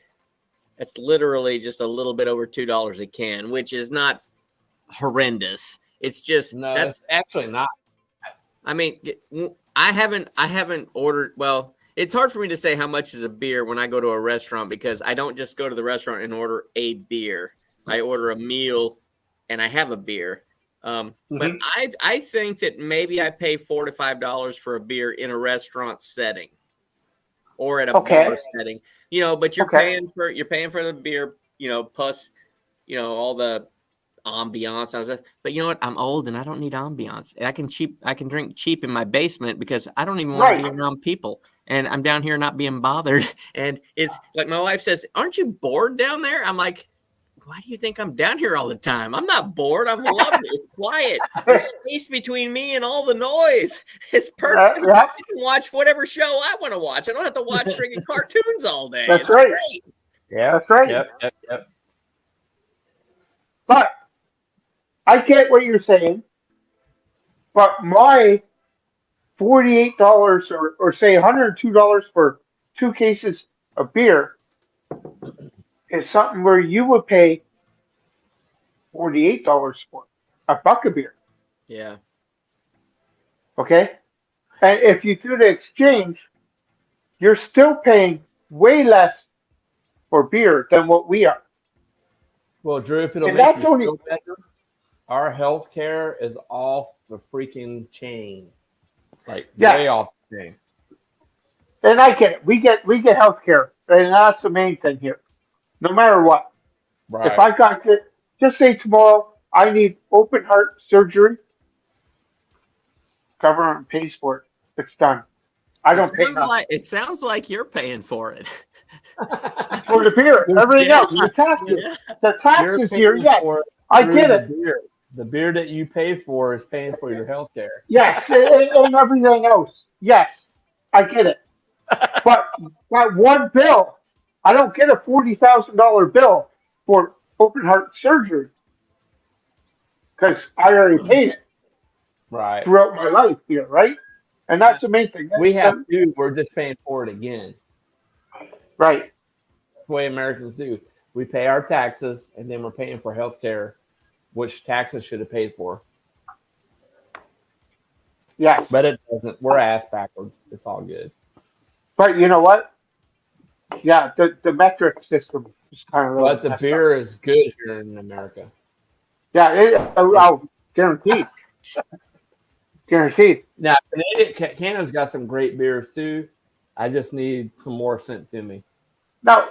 That's literally just a little bit over $2 a can, which is not horrendous. It's just
No, that's actually not.
I mean, I haven't ordered. Well, it's hard for me to say how much is a beer when I go to a restaurant because I don't just go to the restaurant and order a beer. I order a meal and I have a beer. But I think that maybe I pay $4 to $5 for a beer in a restaurant setting or at a bar setting. You know, but you're paying for the beer. You know, plus all the ambiance. But you know what? I'm old and I don't need ambiance. I can drink cheap in my basement because I don't even want to be around people. And I'm down here not being bothered. And it's like my wife says, "Aren't you bored down there?" I'm like, "Why do you think I'm down here all the time? I'm not bored. I'm loving it. It's quiet. There's space between me and all the noise. It's perfect. I can watch whatever show I want to watch. I don't have to watch freaking cartoons all day."
That's
it's
right.
Great.
Yeah, that's right.
Yep.
But I get what you're saying. But my $48 or say $102 for 2 cases of beer is something where you would pay $48 for a buck of beer.
Yeah.
Okay? And if you do the exchange, you're still paying way less for beer than what we are.
Well, Drew, if it'll
And
make
that's
you
only-
feel better, our health care is off the freaking chain. Like, way off the chain.
And I get it. We get health care. And that's the main thing here. No matter what.
Right.
If I got to, just say tomorrow I need open heart surgery, government pays for it. It's done. I don't pay nothing.
It sounds like you're paying for it.
For the beer, everything else, the taxes. The taxes here, yes. I get it.
The beer that you pay for is paying for your health care.
Yes, and everything else. Yes, I get it. But that one bill, I don't get a $40,000 bill for open heart surgery because I already paid it
Right.
throughout my life here, right? And that's the main thing.
We have to. We're just paying for it again.
Right.
That's the way Americans do. We pay our taxes, and then we're paying for health care, which taxes should have paid for.
Yes.
But it doesn't. We're ass backwards. It's all good.
But you know what? Yeah, the metric system is kind of.
But the beer is good here in America.
Yeah, I'll guaranteed. Guaranteed.
Now, Canada's got some great beers too. I just need some more sent to me.
Now,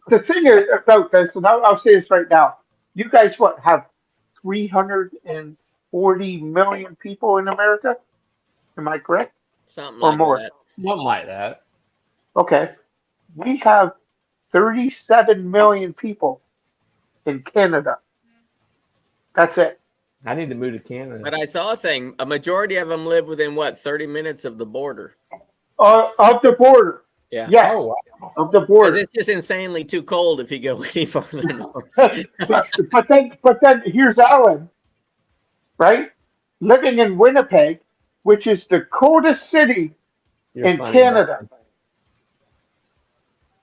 the thing is about this, and I'll say this right now. You guys, have 340 million people in America? Am I correct?
Something
Or
like
more.
that.
Something like that.
Okay. We have 37 million people in Canada. That's it.
I need to move to Canada.
But I saw a thing. A majority of them live within 30 minutes of the border.
Of the border.
Yeah.
Yes.
Oh, wow.
Of the
Because
border.
it's just insanely too cold if you go any farther north.
but then here's Alan, right? Living in Winnipeg, which is the coldest city
You're
in
funny,
Canada.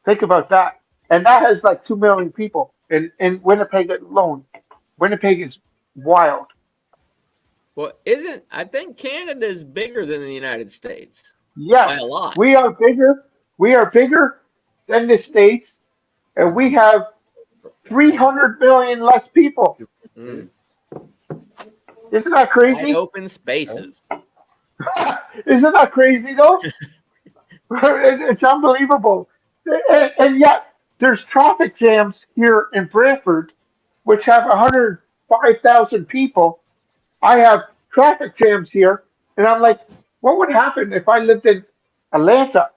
Think about that. And that has like 2 million people. in Winnipeg alone. Winnipeg is wild.
Well, I think Canada is bigger than the United States by
Yes,
a lot.
we are bigger. We are bigger than the States, and we have 300 million less people.
Mm.
Isn't that
Wide
crazy?
open spaces.
Isn't that crazy though? It's unbelievable. And yet there's traffic jams here in Brantford, which have 105,000 people. I have traffic jams here, and I'm like, what would happen if I lived in Atlanta,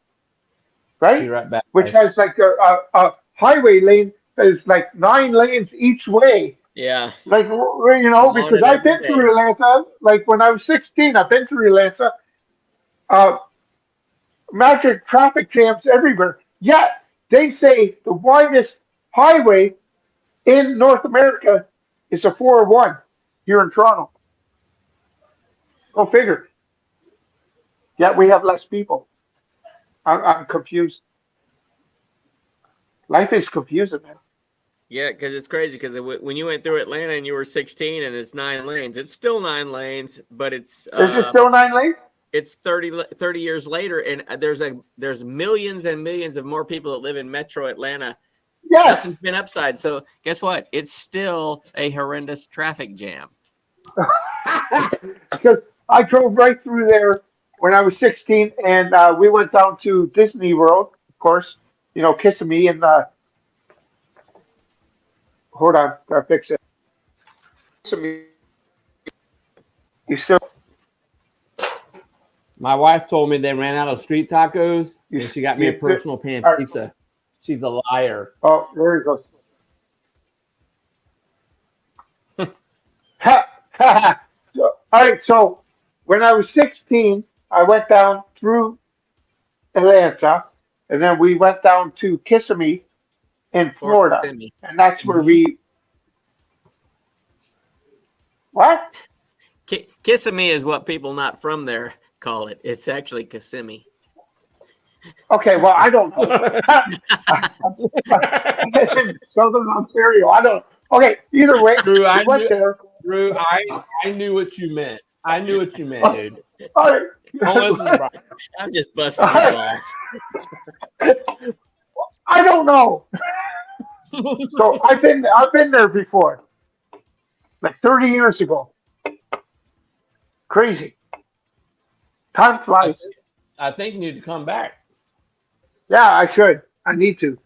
Be
right?
right back,
Which
guys.
has like a highway lane that is like 9 lanes each way.
Yeah.
Like,
I'm on
because
it
I've
every
been
day.
through Atlanta. Like when I was 16, I've been through Atlanta. Uh, Magic traffic jams everywhere. Yet they say the widest highway in North America is a 401 here in Toronto. Go figure. Yet we have less people. I'm confused. Life is confusing, man.
Yeah, because it's crazy. Because when you went through Atlanta and you were 16 and it's 9 lanes, it's still 9 lanes, but it's
Is it still 9 lanes?
it's 30 years later, and there's millions and millions of more people that live in Metro Atlanta.
Yes.
Nothing's been upside. So guess what? It's still a horrendous traffic jam.
Because I drove right through there when I was 16, and we went down to Disney World, of course. Kissimmee, and hold on, gotta fix it. Kissimmee. You still?
My wife told me they ran out of street tacos, and she got me a personal pan
All right.
pizza. She's a liar.
Oh, there he goes. Ha, ha, ha. All right, so when I was 16, I went down through Atlanta, and then we went down to Kissimmee in
Or
Florida,
Kissimmee.
and that's where
Mhm.
we. What?
Kissimmee is what people not from there call it. It's actually Kissimmee.
Okay, well, I don't know. Southern Ontario, I don't. Okay, either way,
Drew,
we went there.
Drew, I knew what you meant. I knew what you meant, dude.
All right.
Don't listen to Brian.
I'm just busting your balls.
I don't know. So I've been there before, like 30 years ago. Crazy. Time flies.
I think you need to come back.
Yeah, I should. I need to.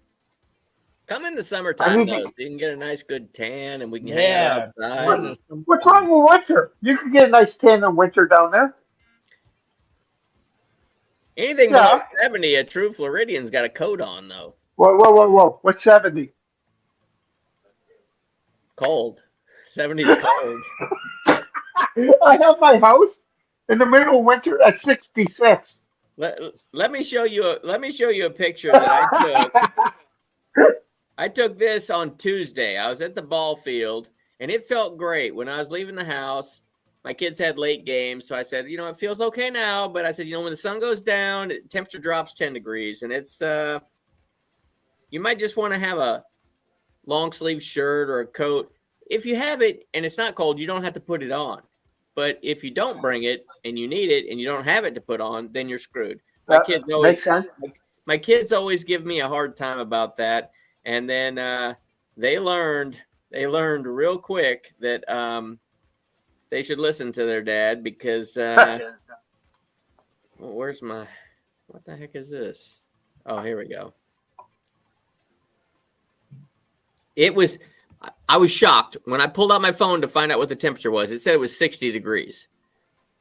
Come in the
I
summertime
need
though,
to-
so you can get a nice good tan and we can hang out outside.
What's wrong with winter? You can get a nice tan in winter down there.
Anything
Yeah.
below 70, a true Floridian's got a coat on though.
Whoa. What's 70?
Cold. 70's cold.
I have my house in the middle of winter at 66.
Let me show you a picture that I took. I took this on Tuesday. I was at the ball field and it felt great when I was leaving the house. My kids had late games, so I said, it feels okay now. But I said, when the sun goes down, temperature drops 10 degrees, and it's you might just want to have a long sleeve shirt or a coat. If you have it and it's not cold, you don't have to put it on. But if you don't bring it and you need it and you don't have it to put on, then you're screwed. My kids always give me a hard time about that, and then they learned real quick that they should listen to their dad because what the heck is this? Oh, here we go. I was shocked when I pulled out my phone to find out what the temperature was. It said it was 60 degrees,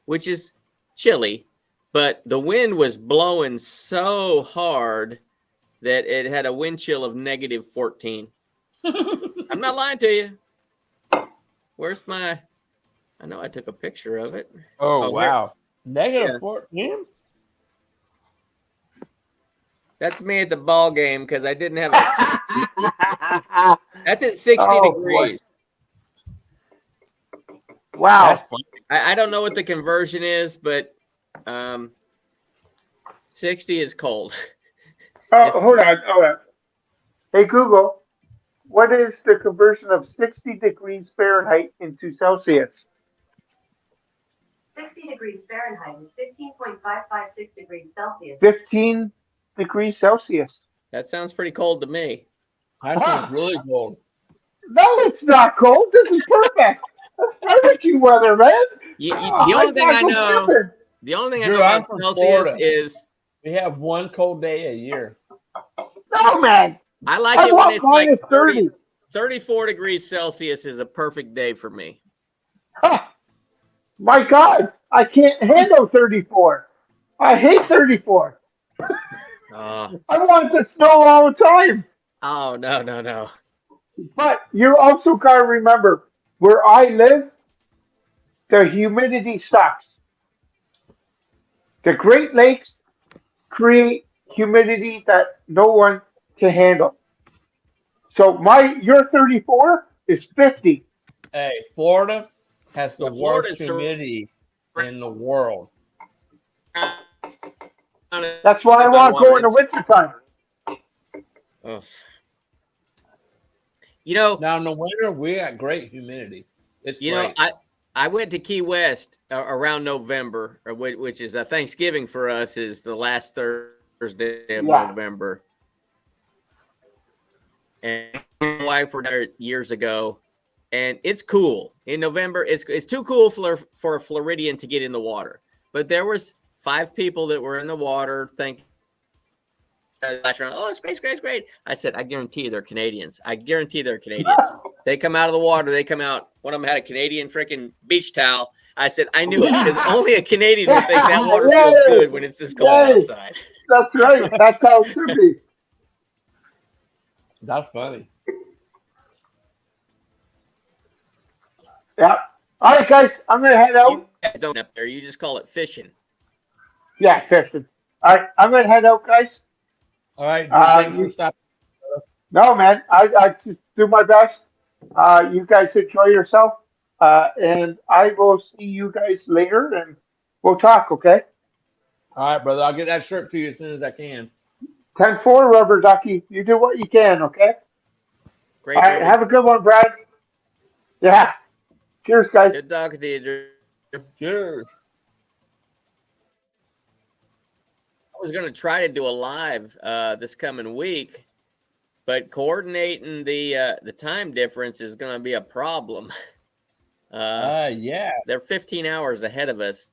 which is chilly, but the wind was blowing so hard that it had a wind chill of negative 14. I'm not lying to you. Where's my... I know I took a picture of it.
Oh, wow. Negative
Yeah.
14?
That's me at the ball game because I didn't have it. That's at 60 degrees.
Wow.
That's funny.
I don't know what the conversion is, but 60 is cold.
Hold on. Hey, Google, What is the conversion of 60 degrees Fahrenheit into Celsius?
60 degrees Fahrenheit is 15.556 degrees Celsius.
15 degrees Celsius.
That sounds pretty cold to me.
I think it's really cold.
No, it's not cold. This is perfect. I like you weather, man.
The only thing I know,
tripping.
the only thing I
Drew,
know
I'm
about
from
Celsius
Florida.
is
We have one cold day a year.
No, man.
I like
I
it when
want
it's like
minus 30.
34 degrees Celsius is a perfect day for me.
My God, I can't handle 34. I hate 34. I want it to snow all the time.
Oh, no.
But you also got to remember, where I live, the humidity sucks. The Great Lakes create humidity that no one can handle. So your 34 is 50.
Hey, Florida has the
But
worst
Florida's
humidity in the world.
That's why I want to go in the wintertime.
You know,
Now in the winter we got great humidity. It's great.
I went to Key West around November, which is Thanksgiving for us is the last Thursday of November. And my wife were there years ago, and it's cool in November. It's too cool for a Floridian to get in the water. But there was 5 people that were in the water thinking, oh, it's great. I said, I guarantee you they're Canadians. They come out of the water. They come out. One of them had a Canadian freaking beach towel. I said, I knew it because only a Canadian would think that water feels good when it's this cold outside.
That's right. That's how it should be.
That's funny.
Yeah. All right, guys. I'm going to head out.
You guys don't up there. You just call it fishing.
Yeah, fishing. All right. I'm going to head out, guys.
All right. Thanks for stopping.
No, man. I just do my best. You guys enjoy yourself. And I will see you guys later, and we'll talk, okay?
All right, brother. I'll get that shirt to you as soon as I can.
10-4, Rubber Ducky. You do what you can, okay?
Great.
All right. Have a good one, Brad. Yeah. Cheers, guys.
Good talking to you, Drew.
Cheers.
I was going to try to do a live this coming week, but coordinating the time difference is going to be a problem.
Yeah.
They're 15 hours ahead of us.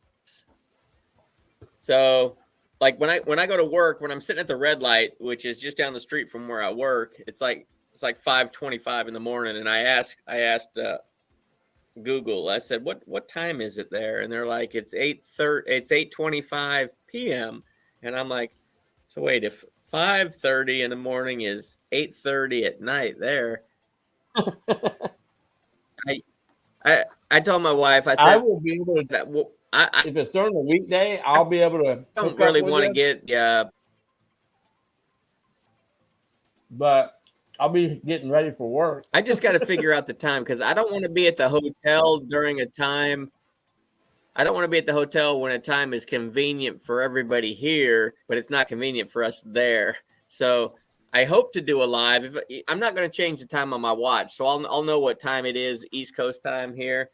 So, like when I go to work, when I'm sitting at the red light, which is just down the street from where I work, it's like 5:25 in the morning, and I asked Google. I said, "What time is it there?" And they're like, "It's 8:30. It's 8:25 p.m." And I'm like, "So wait, if 5:30 in the morning is 8:30 at night there." I told my wife, I said,
I will be able to. If it's during the weekday, I'll be able to.
I don't really want to get.
But I'll be getting ready for work.
I just got to figure out the time because I don't want to be at the hotel during a time. I don't want to be at the hotel when a time is convenient for everybody here, but it's not convenient for us there. So I hope to do a live. I'm not going to change the time on my watch, so I'll know what time it is, East Coast time here.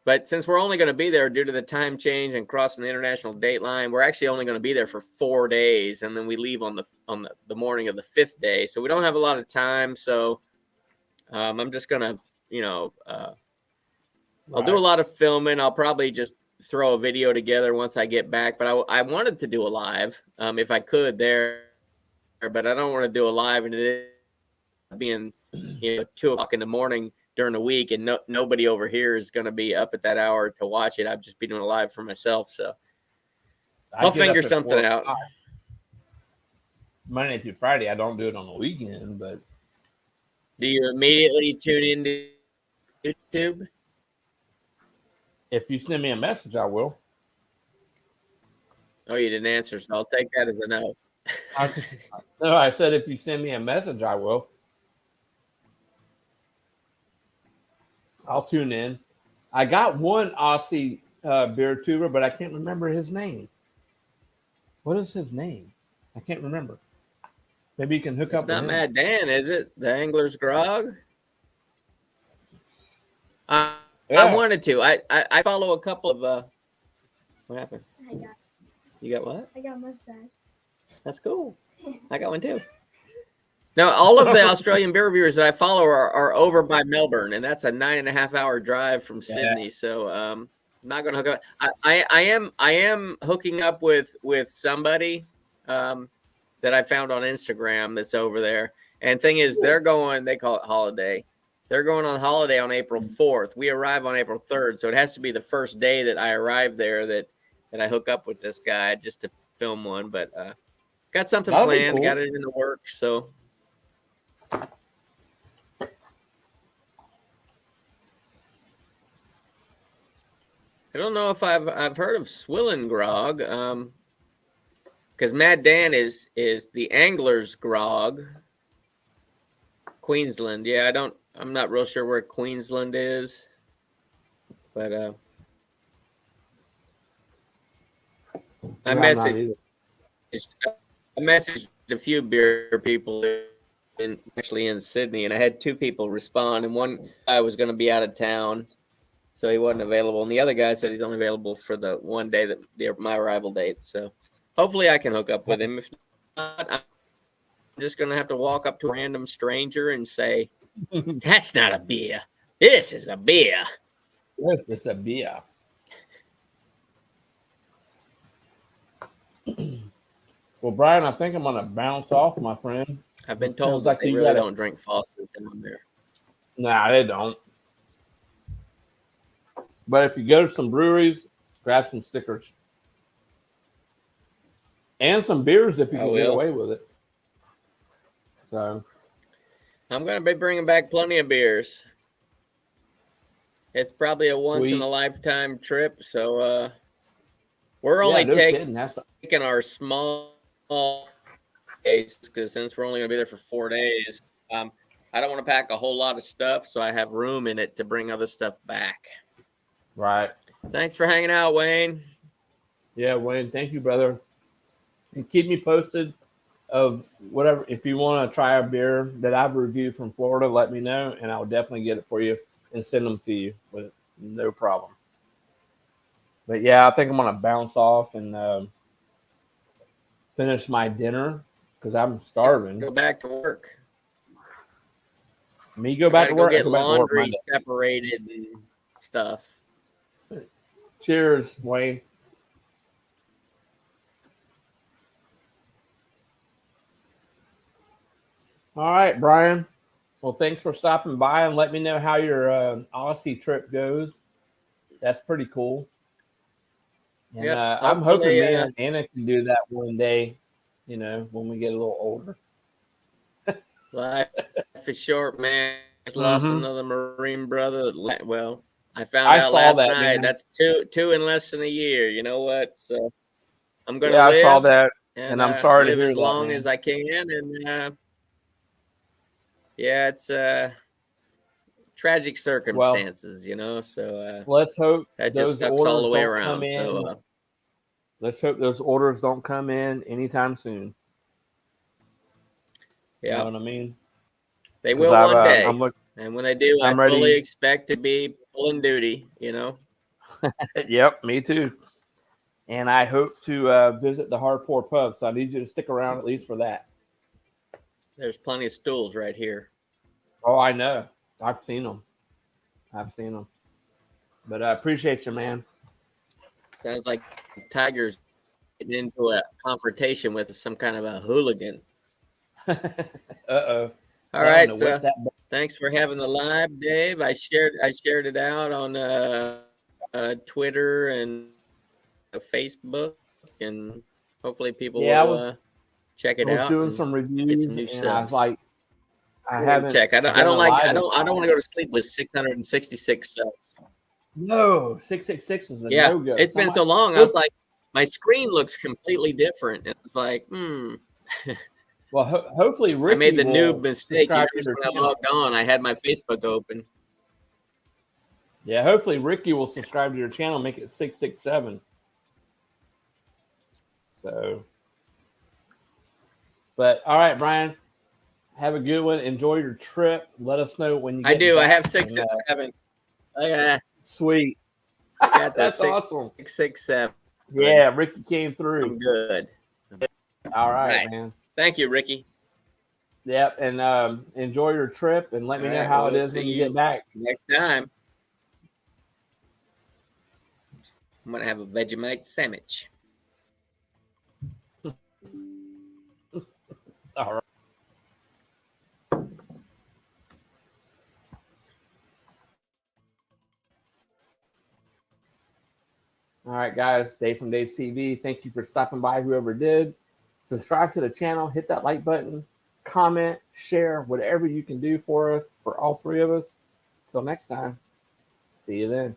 But since we're only going to be there due to the time change and crossing the international date line, we're actually only going to be there for 4 days, and then we leave on the morning of the 5th day. So we don't have a lot of time. So I'm just going to, I'll do a lot of filming. I'll probably just throw a video together once I get back. But I wanted to do a live if I could there, but I don't want to do a live and it being 2 o'clock in the morning during the week, and nobody over here is going to be up at that hour to watch it. I've just been doing a live for myself, so I'll figure something out.
Monday through Friday, I don't do it on the weekend, but
do you immediately tune into YouTube?
If you send me a message, I will.
Oh, you didn't answer, so I'll take that as a no.
No, I said if you send me a message, I will. I'll tune in. I got one Aussie BeerTuber, but I can't remember his name. What is his name? I can't remember. Maybe you can hook
It's
up with
not
him.
Mad Dan, is it? The Angler's Grog? I wanted to. I follow a couple of what happened? You got what?
I got a mustache.
That's cool. I got one too. Now, all of the Australian beer reviewers that I follow are over by Melbourne, and that's a 9.5-hour drive from Sydney. So I'm not going to hook up. I am hooking up with somebody that I found on Instagram that's over there. And thing is, they're going. They call it holiday. They're going on holiday on April 4th. We arrive on April 3rd, so it has to be the first day that I arrive there that I hook up with this guy just to film one. But got something
That'll be
planned.
cool.
Got it in the works. So. I don't know if I've heard of Swillen Grog, because Mad Dan is the Angler's Grog, Queensland. Yeah, I'm not real sure where Queensland is, but I messaged a few beer people actually in Sydney, and I had 2 people respond, and one guy was going to be out of town. So he wasn't available. And the other guy said he's only available for the one day that my arrival date. So hopefully I can hook up with him. If not, I'm just going to have to walk up to a random stranger and say, that's not a beer. This is a beer.
This is a beer. Well, Brian, I think I'm going to bounce off, my friend.
I've been told
Sounds like
that they
you
really
gotta-
don't drink Foster's down there.
Nah, they don't. But if you go to some breweries, grab some stickers. And some beers if you
I
can get
will.
away with it. So
I'm going to be bringing back plenty of beers. It's probably a once-in-a-lifetime trip. So we're only
no
taking
kidding. That's
our small case because since we're only going to be there for 4 days, I don't want to pack a whole lot of stuff, so I have room in it to bring other stuff back.
right.
Thanks for hanging out, Wayne.
Yeah, Wayne, thank you, brother. And keep me posted of whatever. If you want to try a beer that I've reviewed from Florida, let me know, and I'll definitely get it for you and send them to you with no problem. But yeah, I think I'm going to bounce off and finish my dinner because I'm starving.
Go back to work.
Me go back to work.
Go
I
get
go back to work
laundry
Monday.
separated and stuff.
Cheers, Wayne. All right, Brian. Well, thanks for stopping by and let me know how your Aussie trip goes. That's pretty cool. And
Yeah,
I'm hoping
hopefully,
me and Anna can do that one day, when we get a little older.
Life is short, man. Just lost another Marine brother. Well, I found
I
out
saw
last
that,
night.
man.
That's two in less than a year. You know what? So I'm gonna
Yeah,
live.
I saw that, and I'm sorry to
live
hear
as
that,
long
man.
as I can. And yeah, it's tragic circumstances, So
Let's hope
that
those
just sucks all the way
orders don't come
around.
in.
So
Let's hope those orders don't come in anytime soon.
yeah,
You know what I mean?
they
'Cause
will one day.
I'm looking.
And when they do,
I'm
I fully
ready.
expect to be pulling duty.
Yep, me too. And I hope to visit the Hardcore Pub, so I need you to stick around at least for that.
There's plenty of stools right here.
Oh, I know. I've seen them. But I appreciate you, man.
Sounds like Tiger's getting into a confrontation with some kind of a hooligan.
Uh-oh.
All right, so thanks for having the live, Dave. I shared it out on Twitter and Facebook, and hopefully people will check it out.
I was doing some reviews, and I was like, I haven't
check. I don't want to go to sleep with 666 subs.
No, 666 is a no-go.
It's been so long. I was like, my screen looks completely different. It was like,
Well, hopefully Ricky
I made the
will
noob mistake.
subscribe to
When
your
I
channel.
logged on, I had my Facebook open.
Yeah, hopefully Ricky will subscribe to your channel, make it 667. So, But all right, Brian, have a good one. Enjoy your trip. Let us know when you get
I do. I
back.
have 667. Look at that.
Sweet.
I got the
That's awesome.
667.
Yeah, Ricky came
I'm
through.
good.
All right,
Right.
man.
Thank you, Ricky.
Yep, and enjoy your trip, and let me
All
know
right,
how it
we'll
is when
see
you get
you
back.
next time. I'm gonna have a Vegemite sandwich.
All right. All right, guys. Dave from Dave's TV. Thank you for stopping by, whoever did. Subscribe to the channel. Hit that like button. Comment, share, whatever you can do for us, for all three of us. Till next time. See you then.